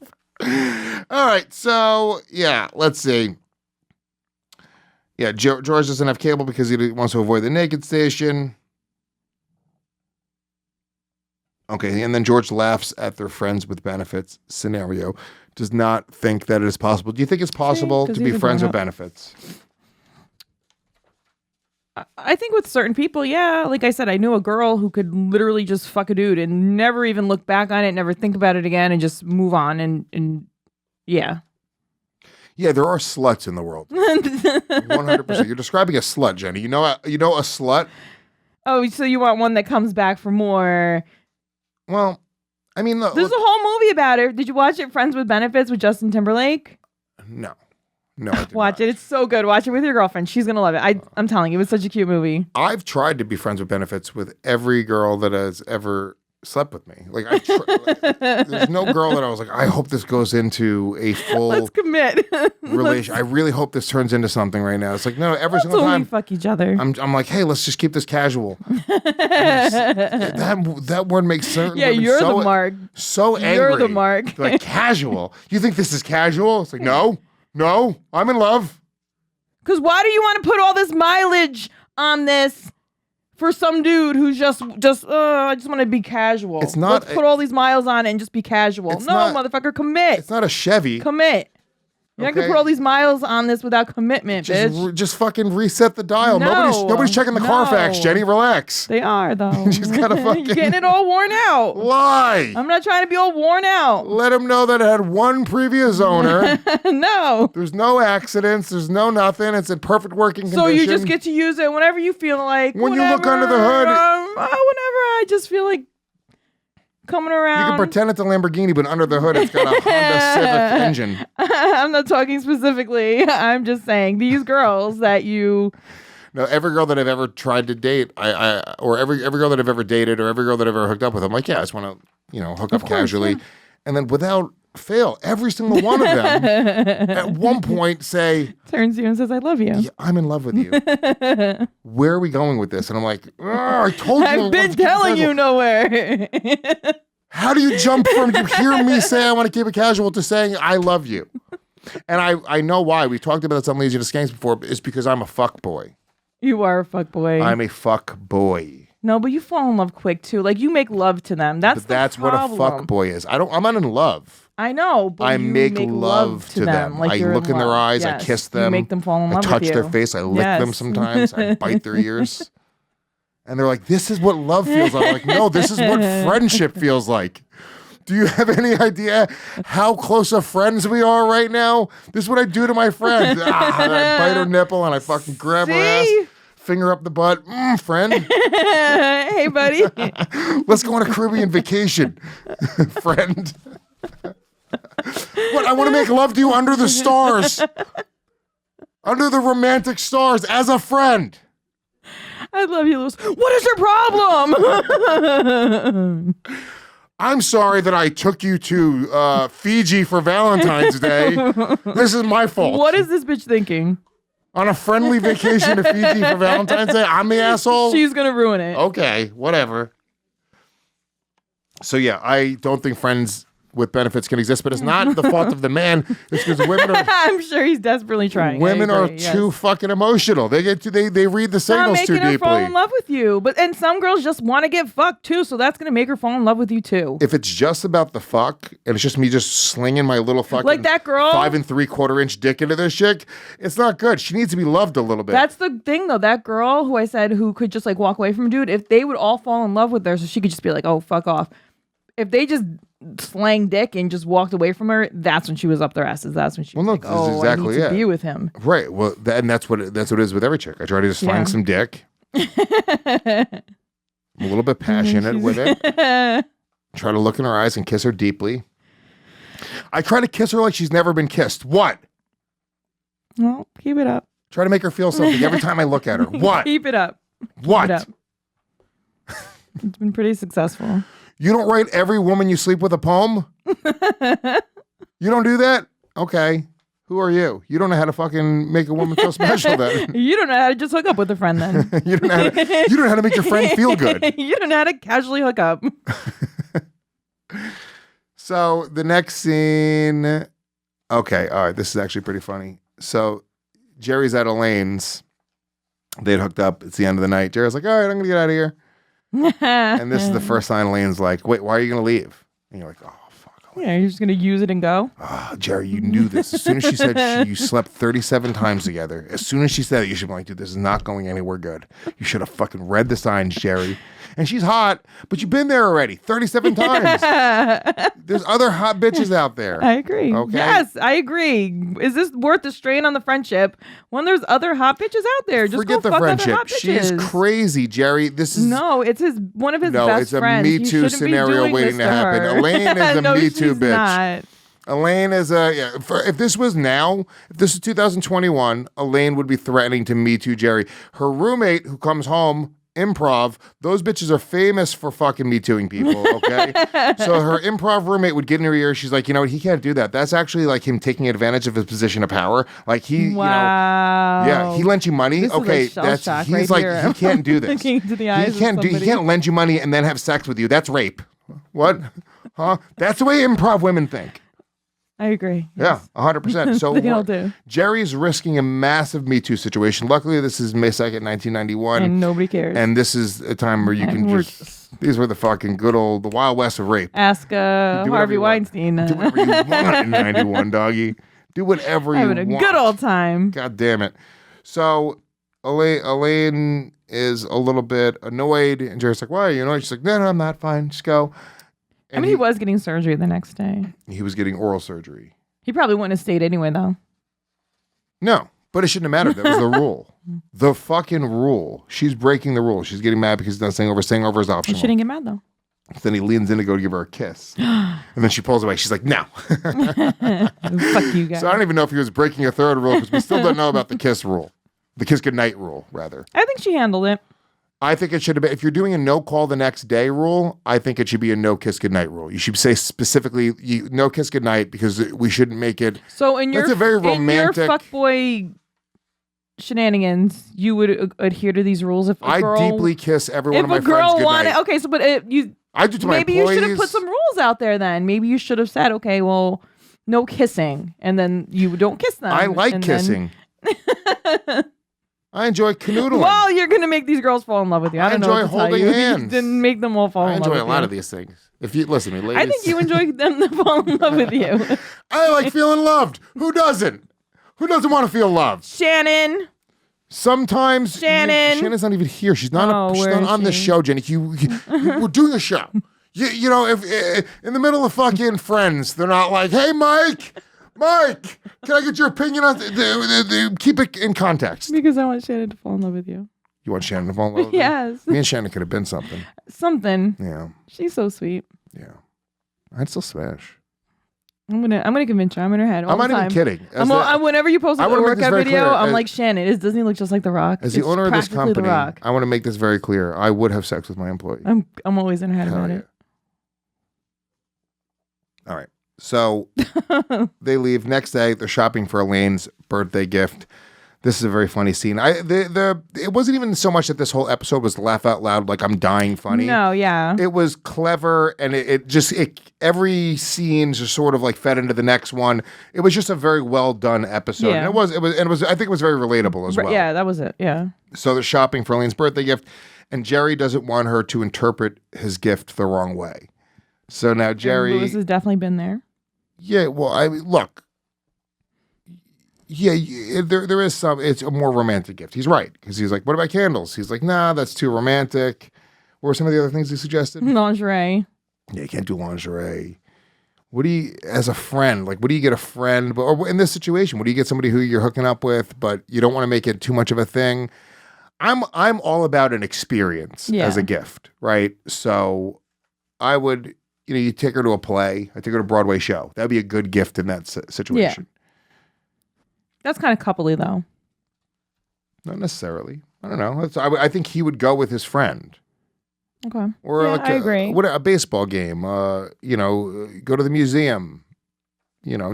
All right, so yeah, let's see. Yeah, George doesn't have cable because he wants to avoid the naked station. Okay, and then George laughs at their friends with benefits scenario. Does not think that it is possible. Do you think it's possible 'cause to be he's a friends with grown-up. benefits? I think with certain people, yeah. Like I said, I knew a girl who could literally just fuck a dude and never even look back on it, never think about it again, and just move on. And yeah. Yeah, there are sluts in the world. 100%. You're describing a slut, Jenny. You know a slut? Oh, so you want one that comes back for more? Well, I mean, look, There's a whole movie about it. Did you watch it? Friends with Benefits with Justin Timberlake. no, I did Watch not. it. It's so good. Watch it with your girlfriend. She's gonna love it. I'm telling you, it was such a cute movie. I've tried to be friends with benefits with every girl that has ever slept with me. Like, there's no girl that I was like, I hope this goes into a full Let's commit. relation. I really hope this turns into something right now. It's like, no, every Let's single only time fuck each other. I'm like, hey, let's just keep this casual. that word makes certain Yeah, women you're so, the mark. So angry. You're the mark. They're like, casual. You think this is casual? It's like, no, I'm in love. Because why do you want to put all this mileage on this for some dude who's just I just want to be casual. It's not Let's put all these miles on it and just be casual. It's No, not- motherfucker, commit. It's not a Chevy. Commit. You're not gonna Okay. put all these miles on this without commitment, bitch. Just fucking reset the dial. No, Nobody's checking the Carfax, no. Jenny. Relax. They are though. She's gotta fucking- You're getting it all worn out. Lie. I'm not trying to be all worn out. Let him know that it had one previous owner. No. There's no accidents. There's no nothing. It's in perfect working condition. So you just get to use it whenever you feel like. When you look whenever, under the hood- whenever I just feel like coming You around. can pretend it's a Lamborghini, but under the hood, it's got a Honda Civic engine. I'm not talking specifically. I'm just saying these girls that you. No, every girl that I've ever tried to date, or every girl that I've ever dated, or every girl that I've ever hooked up with, I'm like, yeah, I just want to, hook up casually, and then without fail, every single one of them at one point say, Turns to you and says, "I love you." yeah, I'm in love with you. Where are we going with this? And I'm like, I told you. I I've wanted been to keep it telling you casual. nowhere. How do you jump from you hear me say I want to keep it casual to saying I love you? And I know why. We've talked about this on Lazy to Skanks before. It's because I'm a fuck boy. You are a fuck boy. I'm a fuck boy. No, but you fall in love quick too. Like you make love to them. That's But that's the what a problem. fuck boy is. I'm not in love. I know, but I you make love to them. Like I you're look in their love. eyes. Yes. I kiss You them. make them fall in I love touch with you. their face. I lick them Yes. sometimes. I bite their ears. And they're like, this is what love feels like. I'm like, no, this is what friendship feels like. Do you have any idea how close of friends we are right now? This is what I do to my friend. And I bite her nipple and I fucking grab her ass, See? finger up the butt. Friend, Hey, buddy. let's go on a Caribbean vacation. Friend. What? I want to make love to you under the stars. Under the romantic stars as a friend. I love you, Lewis. What is your problem? I'm sorry that I took you to Fiji for Valentine's Day. This is my fault. What is this bitch thinking? On a friendly vacation to Fiji for Valentine's Day? I'm the asshole? She's gonna ruin it. Okay, whatever. So yeah, I don't think friends with benefits can exist, but it's not the fault of the man. It's because women are I'm sure he's desperately trying. women I are agree, too yes. fucking emotional. They read the Not signals too making her fall in deeply. love with you, and some girls just want to get fucked too, so that's gonna make her fall in love with you too. If it's just about the fuck and it's just me just slinging my little fucking Like that girl? 5 3/4 inch dick into this chick, it's not good. She needs to be loved a little bit. That's the thing though. That girl who I said who could just like walk away from a dude, if they would all fall in love with her, so she could just be like, "Oh, fuck off." If they just slang dick and just walked away from her, that's when she was up their asses. That's when she was Well, no, like, this is "Oh, exactly I need to it. be with him." Right. Well, and that's what it is with every chick. I try to just slang Yeah. some dick. I'm a little bit passionate with it. Try to look in her eyes and kiss her deeply. I try to kiss her like she's never been kissed. What? Well, keep it up. Try to make her feel something every time I look at her. What? Keep it up. What? Keep it up. It's been pretty successful. You don't write every woman you sleep with a poem? You don't do that? Okay. Who are you? You don't know how to fucking make a woman feel special then. You don't know how to just hook up with a friend then. You don't know how to make your friend feel good. You don't know how to casually hook up. So the next scene. Okay. All right. This is actually pretty funny. So Jerry's at Elaine's. They'd hooked up. It's the end of the night. Jerry's like, all right, I'm going to get out of here. And this is the first line Elaine's like, wait, why are you going to leave? And you're like, oh, fuck. Elaine. Yeah, you're just going to use it and go? Oh, Jerry, you knew this. As soon as she said you slept 37 times together, as soon as she said it, you should be like, dude, this is not going anywhere good. You should have fucking read the signs, Jerry. And she's hot, but you've been there already 37 times. There's other hot bitches out there. I agree. Okay? Yes, I agree. Is this worth the strain on the friendship when there's other hot bitches out there? Just Forget go the fuck other friendship. hot She's bitches. crazy, Jerry. This is No, it's one of his no, best it's a friends. Me You Too shouldn't be scenario doing waiting this to happen. her. Elaine is a No, Me Too she's bitch. not. Elaine is if this was now, if this is 2021, Elaine would be threatening to Me Too Jerry. Her roommate who comes home, improv, those bitches are famous for fucking Me Tooing people, okay? So her improv roommate would get in her ear. She's like, you know what? He can't do that. That's actually like him taking advantage of his position of power. Like Wow. yeah, he lent you money. This is a Okay, shell that's shock he's right like here. he can't do this. Looking into the eyes he of he somebody. can't lend you money and then have sex with you. That's rape. What? Huh? That's the way improv women think. I agree. Yeah, 100%. So They all do. Jerry's risking a massive Me Too situation. Luckily, this is May 2nd, 1991. And nobody cares. And this is a time where you And can we're these were the fucking good old, the Wild West of rape. Ask Do whatever Harvey you want. Weinstein. Do whatever you want in 91, doggy. Do whatever you want. Having a good old time. God damn it. So Elaine is a little bit annoyed. And Jerry's like, why are you annoyed? She's like, no, I'm not. Fine. Just go. I mean, he was getting surgery the next day. He was getting oral surgery. He probably wouldn't have stayed anyway, though. No, but it shouldn't have mattered. That was the rule. The fucking rule. She's breaking the rule. She's getting mad because he's not staying over. Staying over is He optional. shouldn't get mad, though. Then he leans in to go give her a kiss. And then she pulls away. She's like, no. Fuck you guys. So I don't even know if he was breaking a third rule because we still don't know about the kiss rule. The kiss goodnight rule, rather. I think she handled it. I think it should have been, if you're doing a no call the next day rule, I think it should be a no kiss goodnight rule. You should say specifically no kiss goodnight because we shouldn't make it. So in your That's a very romantic. in your fuckboy shenanigans, you would adhere to these rules if a I girl, deeply kiss every one if of my a friends girl goodnight. wanted. Okay, so but you I do to my maybe you employees. should have put some rules out there. Then maybe you should have said, okay, well, no kissing, and then you don't kiss them. I like and then- kissing. I enjoy canoodling. Well, you're gonna make these girls fall in love with you. I don't know enjoy what to tell holding you. hands. You didn't make them all fall I in love enjoy with a lot you. of these things. If you listen to me, ladies. I think you enjoy them to fall in love with you. I like feeling loved. Who doesn't? Who doesn't want to feel loved? Shannon. Sometimes Shannon. Shannon's not even here. She's not. Oh, She's where not is on the she? show, Jenny. We're doing a show. You know, if in the middle of fucking Friends, they're not like, "Hey, Mike, can I get your opinion on keep it in context." Because I want Shannon to fall in love with you. You want Shannon to fall in love with you? Yes. Me and Shannon could have been something. Something. Yeah, She's so sweet. yeah. I'd still smash. I'm gonna convince her. I'm in her head all I'm the not time. even kidding. Whenever you post a I wanna make this workout very video, clear. I'm like, Shannon, doesn't he look just like The Rock? As the It's owner of this practically company, The Rock. I want to make this very clear. I would have sex with my employee. I'm always in her head Hell about yeah. it. All right. So they leave. Next day, they're shopping for Elaine's birthday gift. This is a very funny scene. It wasn't even so much that this whole episode was laugh out loud, like I'm dying funny. No, yeah. It was clever, and it just every scene just sort of like fed into the next one. It was just a very well done episode. Yeah. And it was I think it was very relatable as well. Yeah, that was it. Yeah. So they're shopping for Elaine's birthday gift, and Jerry doesn't want her to interpret his gift the wrong way. So now Jerry, Lewis has definitely been there. yeah, well, I mean, look, yeah, there is some. It's a more romantic gift. He's right because he's like, what about candles? He's like, nah, that's too romantic. What were some of the other things he suggested? Lingerie. Yeah, you can't do lingerie. What do you, as a friend, like, what do you get a friend? Or in this situation, what do you get somebody who you're hooking up with, but you don't want to make it too much of a thing? I'm all about an experience as a gift, right? So I would, you take her to a play. I take her to a Broadway show. That'd be a good gift in that situation. That's kind of coupley, though. Not necessarily. I don't know. I think he would go with his friend. Okay. Or Yeah, like I agree. a baseball game. Go to the museum.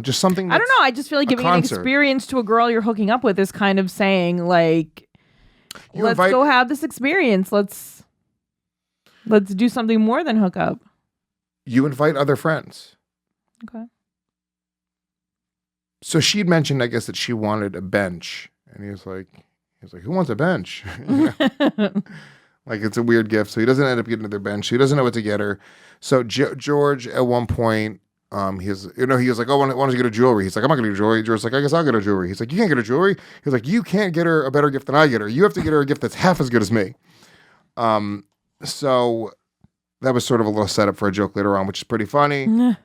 Just something. I don't know. I just feel like giving an concert. experience to a girl you're hooking up with is kind of saying like, let's go have this experience. Let's do something more than hook up. You invite other friends. Okay. So she'd mentioned, I guess, that she wanted a bench, and he was like, who wants a bench? Like it's a weird gift. So he doesn't end up getting to their bench. He doesn't know what to get her. So George at one point. He was like, oh, why don't you get a jewelry? He's like, I'm not gonna get a jewelry. George's like, I guess I'll get a jewelry. He's like, you can't get a jewelry. He's like, you can't get her a better gift than I get her. You have to get her a gift that's half as good as me. So that was sort of a little setup for a joke later on, which is pretty funny.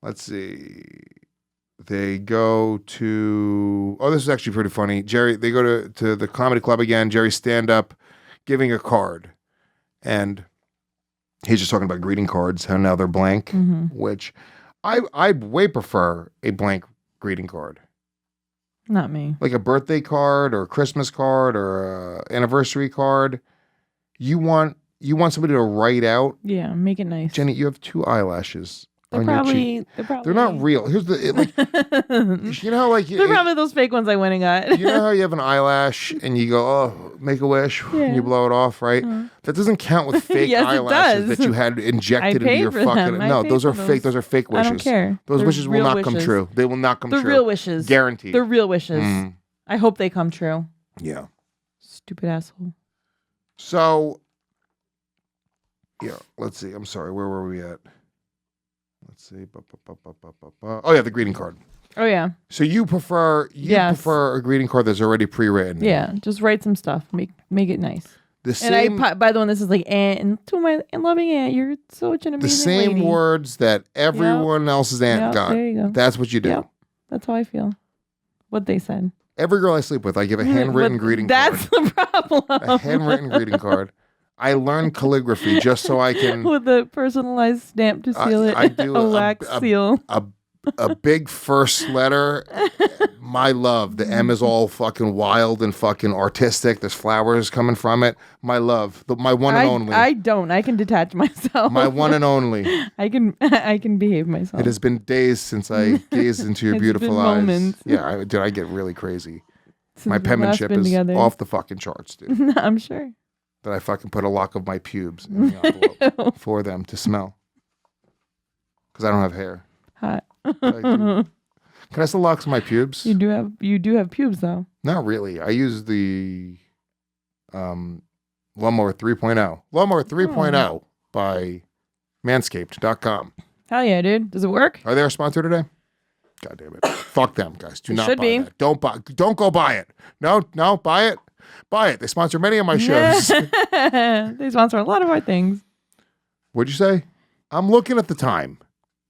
Let's see. They go to, this is actually pretty funny. They go to the comedy club again. Jerry stand up, giving a card, and he's just talking about greeting cards, how now they're blank, which I way prefer a blank greeting card. Not me. Like a birthday card or a Christmas card or an anniversary card. You want somebody to write out. Yeah, make it nice. Jenny, you have 2 eyelashes on your cheek. They're not real. Here's the they're probably those fake ones I went and got. You know how you have an eyelash and you go, oh, make a wish, and you blow it off, right? That doesn't count with fake Yes, eyelashes it that you had injected into your for fucking. them. No, those are fake. Those are fake wishes. I don't care. Those They're wishes will real not come wishes. true. They will not come They're true. real wishes. Guaranteed. They're real wishes. I hope they come true. Yeah. Stupid asshole. So, yeah, let's see. I'm sorry. Where were we at? Let's see. Oh, yeah, the greeting card. Oh, yeah. So you prefer a greeting card that's already pre-written. Yeah, just write some stuff. Make it nice. The same, and by the way, this is like, and to my loving aunt, you're such an amazing the same lady. words that everyone else's aunt got. There you go. That's what you do. Yep. That's how I feel. What they said. Every girl I sleep with, I give a handwritten greeting card. That's the problem. A handwritten greeting card. I learned calligraphy just so I can. With a personalized stamp to seal it. I do a wax seal. A big first letter. My love. The M is all fucking wild and fucking artistic. There's flowers coming from it. My love. My one and only. I don't. I can detach myself. My one and only. I can behave myself. It has been days since I gazed into your beautiful been eyes. moments. Yeah, I get really crazy. Since My we've last penmanship been is together. off the fucking charts, dude. I'm sure. That I fucking put a lock of my pubes in the envelope for them to smell. Because I don't have hair. Hot. Can I still lock my pubes? You do have pubes though. Not really. I use the Lawnmower 3.0. Lawnmower 3.0 by Manscaped.com. Hell yeah, dude. Does it work? Are they our sponsor today? God damn it. Fuck them, guys. Do not should buy be. that. Don't go buy it. No, buy it. Buy it. They sponsor many of my shows. They sponsor a lot of our things. What'd you say? I'm looking at the time.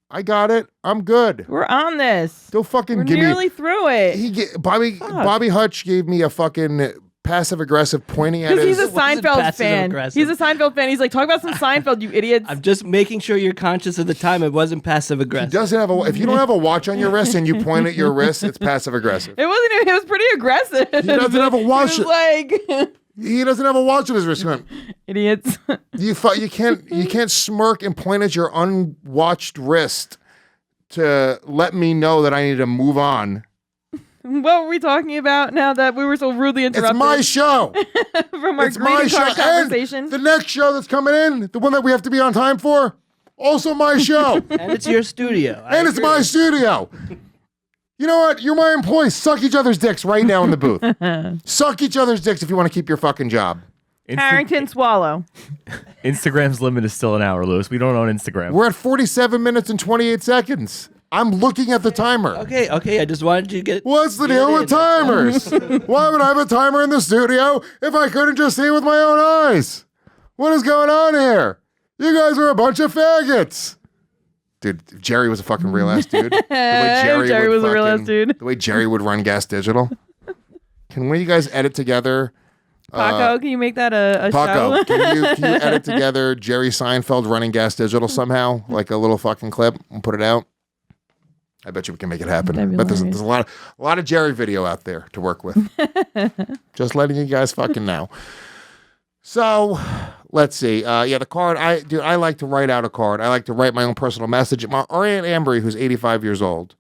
I got it. I'm good. We're on this. Don't fucking We're give nearly through it. Bobby Hutch gave me a fucking passive aggressive pointing at Because his. he's a Seinfeld fan. passive-aggressive? He's a Seinfeld fan. He's like, talk about some Seinfeld, you idiots. I'm just making sure you're conscious of the time. It wasn't passive He aggressive. doesn't have if you don't have a watch on your wrist and you point at your wrist, it's passive aggressive. It wasn't. It was pretty aggressive. He doesn't have a watch. He was like, He doesn't have a watch on his wrist. idiots. You can't smirk and point at your unwatched wrist to let me know that I need to move on. What were we talking about now that we were so rudely interrupted? It's my show. From our It's my greeting show. card conversation. And the next show that's coming in, the one that we have to be on time for, also my show. And it's your studio. And it's my studio. You know what? You're my employees. Suck each other's dicks right now in the booth. Suck each other's dicks if you want to keep your fucking job. Harrington Swallow. Instagram's limit is still an hour, Lewis. We don't own Instagram. We're at 47 minutes and 28 seconds. I'm looking at the timer. Okay. I just wanted you to get. What's the deal with timers? Why would I have a timer in the studio if I couldn't just see with my own eyes? What is going on here? You guys are a bunch of faggots. Dude, if Jerry was a fucking real ass dude. The way Jerry was a real ass dude. The way Jerry would run Gas Digital. Can one of you guys edit together? Paco, can you make that a Paco, show? can you edit together Jerry Seinfeld running Gas Digital somehow? Like a little fucking clip and put it out? I bet you we can make it happen. That'd be But there's hilarious. a lot of Jerry video out there to work with. Just letting you guys fucking know. So Let's see. The card. I like to write out a card. I like to write my own personal message. Our Aunt Ambery, who's 85 years old,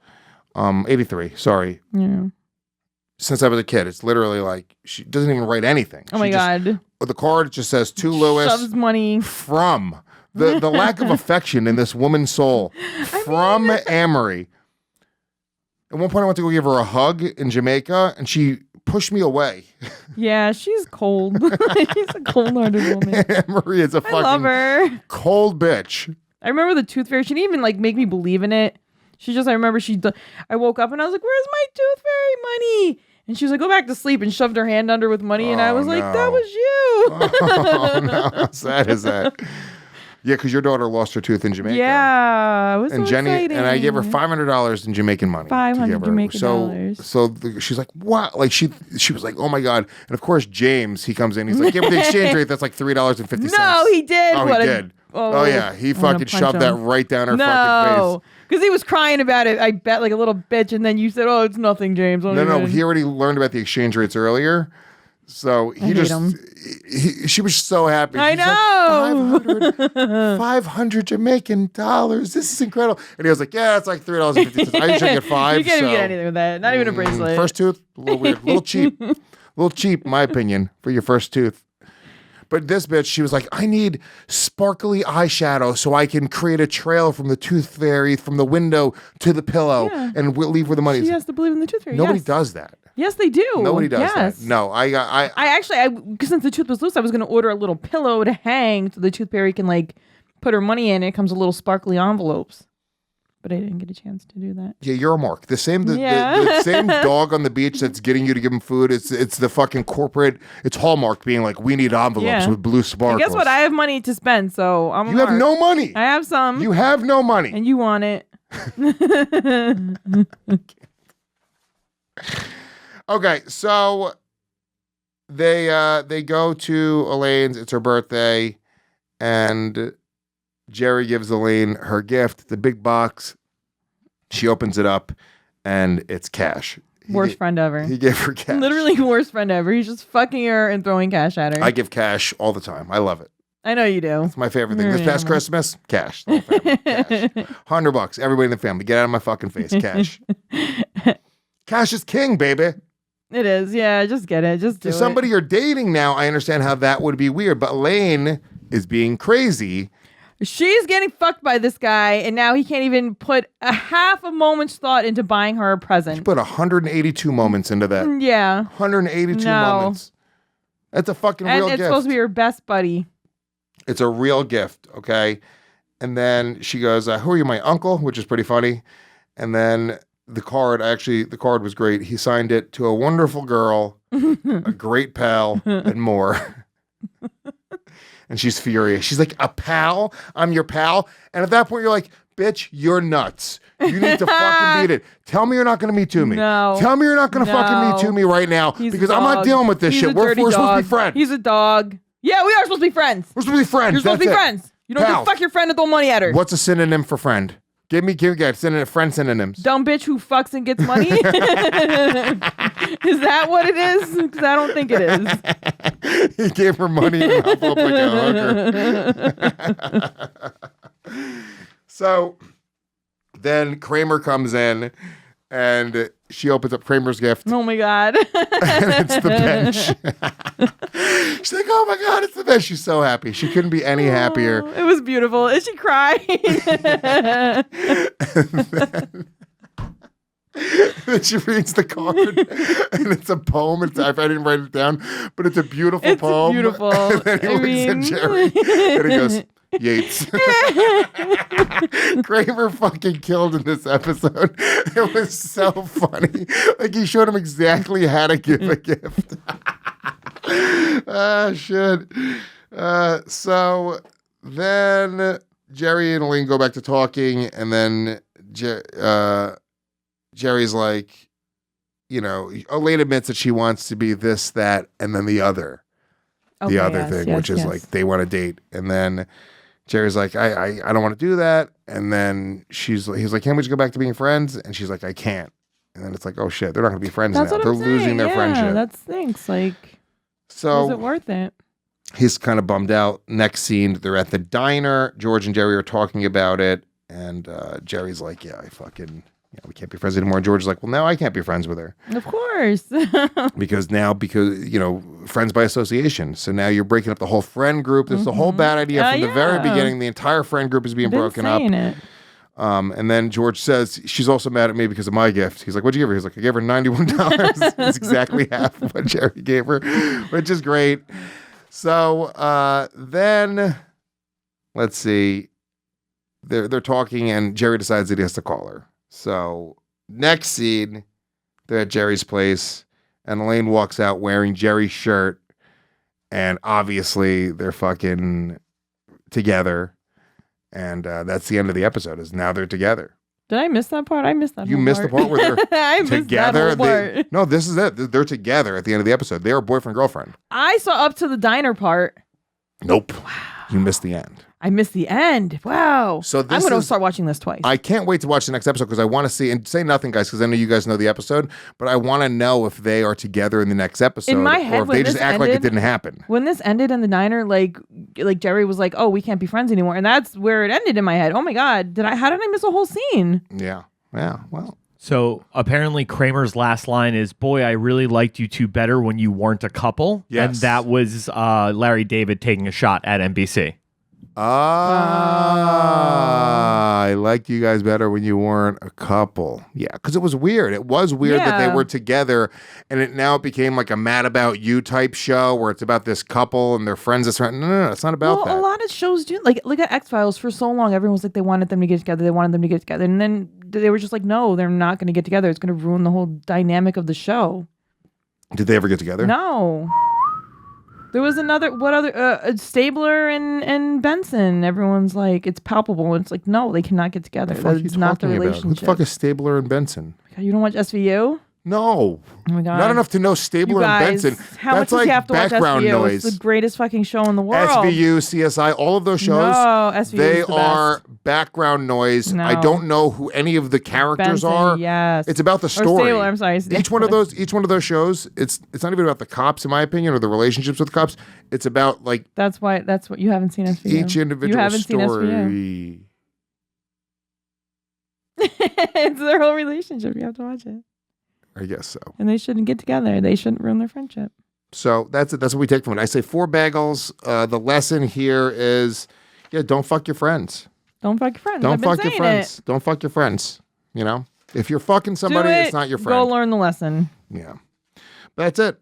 83. Sorry. Yeah. Since I was a kid, it's literally like she doesn't even write anything. Oh my God. The card just says to Lewis Shoves money. from the lack of affection in this woman's soul from Amory. At one point, I went to go give her a hug in Jamaica, and she pushed me away. Yeah, she's cold. She's a cold-hearted woman. Amory is a I love fucking her. cold bitch. I remember the tooth fairy. She didn't even like make me believe in it. I remember I woke up and I was like, "Where's my tooth fairy money?" And she was like, "Go back to sleep," and shoved her hand under with money. And I was like, "That was you." Oh, no. How sad is that? Yeah, because your daughter lost her tooth in Jamaica. Yeah, it was And so Jenny exciting. and I gave her $500 in Jamaican money. to give 500 her. Jamaican dollars. So she's like, "What?" Like she was like, "Oh my God!" And of course, James, he comes in. He's like, "Yeah, but the exchange rate, that's like $3.50." No, he did. Oh, he did. Oh yeah, he I wanna fucking punch shoved that him. right down her fucking No, face. because he was crying about it. I bet like a little bitch, and then you said, "Oh, it's nothing, James." No, he already learned about the exchange rates earlier. So he hate just, him. she was so happy. I She's know. Like, 500 Jamaican dollars. This is incredible. And he was like, "Yeah, it's like $3.50. I usually get $5. You can't even so, get anything with that. Not even a bracelet. First tooth, a little weird, a little cheap, in my opinion, for your first tooth. But this bitch, she was like, "I need sparkly eyeshadow so I can create a trail from the tooth fairy from the window to the pillow, and we'll leave where the money is." She has to believe in the tooth fairy. Nobody yes. does that. Yes, they do. Nobody does yes. that. No, I Because since the tooth was loose, I was going to order a little pillow to hang so the tooth fairy can like put her money in. And it comes with little sparkly envelopes. But I didn't get a chance to do that. Yeah, you're a mark. The same Yeah. the same dog on the beach that's getting you to give him food. It's the fucking corporate. It's Hallmark being like, "We need envelopes Yeah. with blue sparkles." And guess what? I have money to spend, so I'm a You have mark. no money. I have some. You have no money. And you want it. Okay, so they go to Elaine's. It's her birthday, and Jerry gives Elaine her gift, the big box. She opens it up, and it's cash. Worst friend ever. He gave her cash. Literally worst friend ever. He's just fucking her and throwing cash at her. I give cash all the time. I love it. I know you do. It's my favorite thing. This past Christmas, cash. The whole family, cash. $100. Everybody in the family, get out of my fucking face. Cash. Cash is king, baby. It is. Yeah, just get it. Just do To somebody you're dating now, I understand how that would be weird. But Elaine is being crazy. She's getting fucked by this guy, and now he can't even put a half a moment's thought into buying her a present. Put 182 moments into that. Yeah. 182 No. moments. That's a fucking And real it's gift. supposed to be her best buddy. It's a real gift, okay? And then she goes, "Who are you, my uncle?" Which is pretty funny. And then the card was great. He signed it to a wonderful girl, a great pal, and more. And she's furious. She's like, "A pal? I'm your pal?" And at that point, you're like, "Bitch, you're nuts. You need to fucking beat it. Tell me you're not going to Me Too me. No. Tell me you're not going to fucking No. Me Too me right now He's because a I'm not dog. dealing with this He's shit. a We're dirty supposed to be dog. friends. He's a dog. Yeah, we are supposed to be friends. We're supposed to be friends. You're supposed to be That's it. friends. You don't Pal. just fuck your friend and throw money at her. What's a synonym for friend? Give me friend synonyms. Dumb bitch who fucks and gets money? Is that what it is? Because I don't think it is. He gave her money in an envelope like a hooker. So then Kramer comes in and she opens up Kramer's gift Oh my God. and it's the bench. She's like, "Oh my God, it's the bench." She's so happy. She couldn't be any happier. It was beautiful. Is she crying? Then she reads the card, and it's a poem. I didn't write it down, but it's a beautiful It's poem. beautiful. And then he I looks mean- at Jerry, and he goes, "Yates." Kramer fucking killed in this episode. It was so funny. Like he showed him exactly how to give a gift. Ah, shit. So then Jerry and Elaine go back to talking, and then Jerry's like, Elaine admits that she wants to be this, that, and then the other. Okay, The other yes, thing, yes, which is yes. like they want to date. And then Jerry's like, I don't want to do that. And then he's like, "Can't we just go back to being friends?" And she's like, "I can't." And then it's like, oh shit, they're not going to be friends That's now. what They're I'm losing saying. their Yeah, friendship. that stinks. Like, So was it worth it? he's kind of bummed out. Next scene, they're at the diner. George and Jerry are talking about it. And Jerry's like, yeah, we can't be friends anymore. And George is like, well, now I can't be friends with her. Of course. because, friends by association. So now you're breaking up the whole friend group. This is a whole bad idea from the very beginning. The entire friend group is being broken up. It. And then George says, she's also mad at me because of my gift. He's like, what'd you give her? He's like, I gave her $91. It's exactly half of what Jerry gave her, which is great. So then, let's see. They're talking, and Jerry decides that he has to call her. So next scene, they're at Jerry's place, and Elaine walks out wearing Jerry's shirt, and obviously they're fucking together. And that's the end of the episode. Is now they're together. Did I miss that part? I missed that. You missed the part where they're I missed together. that whole part. No, this is it. They're together at the end of the episode. They are boyfriend girlfriend. I saw up to the diner part. Nope. Wow. You missed the end. I missed the end. Wow. So I'm going to start watching this twice. I can't wait to watch the next episode because I want to see, and say nothing, guys, because I know you guys know the episode, but I want to know if they are together in the next episode, in my head, or if they just act like it didn't happen. When this ended in the diner, like Jerry was like, "Oh, we can't be friends anymore," and that's where it ended in my head. Oh my god, how did I miss a whole scene? Yeah. Well. So apparently Kramer's last line is, boy, I really liked you two better when you weren't a couple. Yes. And that was Larry David taking a shot at NBC. I liked you guys better when you weren't a couple. Yeah, because it was weird. It was weird that they were together, and it became like a Mad About You type show where it's about this couple and their friends. No, it's not about that. A lot of shows do. Like, look at X-Files. For so long, everyone was like, they wanted them to get together. They wanted them to get together. And then they were just like, no, they're not going to get together. It's going to ruin the whole dynamic of the show. Did they ever get together? No. There was Stabler and Benson. Everyone's like, it's palpable. It's like, no, they cannot get together. That's not the relationship. Who the fuck is Stabler and Benson? God, you don't watch SVU? No. Oh my god. Not enough to know Stabler and Benson. How That's much like does you have to watch background SVU? noise. It's the greatest fucking show in the world. SVU, CSI, all of those shows. No, SVU they is the are best. Background noise. No. I don't know who any of the characters Benson, are. yes. It's about the Or story. Stabler, I'm sorry. Each one of those shows, it's not even about the cops, in my opinion, or the relationships with the cops. It's about like that's what you haven't seen SVU. each individual you haven't story. Seen SVU. It's their whole relationship. You have to watch it. I guess so. And they shouldn't get together. They shouldn't ruin their friendship. So that's it. That's what we take from it. I say 4 bagels. The lesson here is, don't fuck your friends. Don't fuck your friends. Don't I've been fuck your saying friends. it. Don't fuck your friends. You know, if you're fucking somebody, Do it. it's not your friend. Go learn the lesson. Yeah. That's it.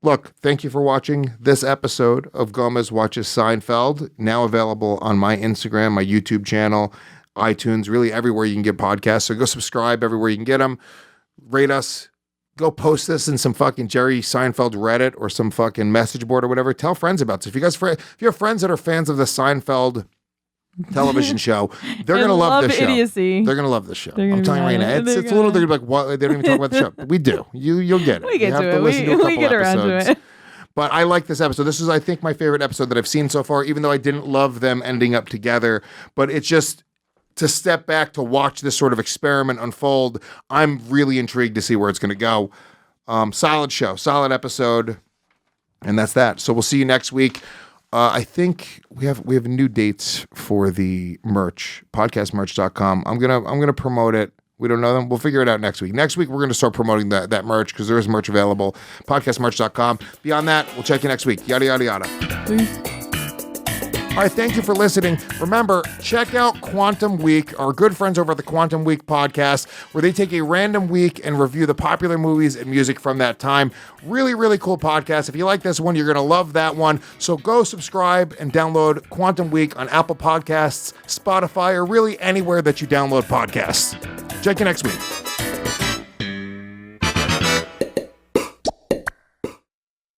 Look, thank you for watching this episode of Gomez Watches Seinfeld, now available on my Instagram, my YouTube channel, iTunes, really everywhere you can get podcasts. So go subscribe everywhere you can get them. Rate us. Go post this in some fucking Jerry Seinfeld Reddit or some fucking message board or whatever. Tell friends about this. If you have friends that are fans of the Seinfeld television show, they're going to love this idiocy. show. They're going to love this show. They're I'm telling you right now. It's a little, they're like, what? They don't even talk about the show. We do. You'll get it. We get you have to to it. listen to a couple we get around episodes. to it. But I like this episode. This is, I think, my favorite episode that I've seen so far, even though I didn't love them ending up together. But it's just, to step back to watch this sort of experiment unfold, I'm really intrigued to see where it's going to go. Solid show, solid episode, and that's that. So we'll see you next week. I think we have new dates for the merch, podcastmerch.com. I'm gonna promote it. We don't know them. We'll figure it out next week. Next week we're gonna start promoting that merch because there is merch available. Podcastmerch.com. Beyond that, we'll check you next week. Yada yada yada. Please. All right, thank you for listening. Remember, check out Quantum Week, our good friends over at the Quantum Week podcast, where they take a random week and review the popular movies and music from that time. Really, really cool podcast. If you like this one, you're going to love that one. So go subscribe and download Quantum Week on Apple Podcasts, Spotify, or really anywhere that you download podcasts. Check you next week.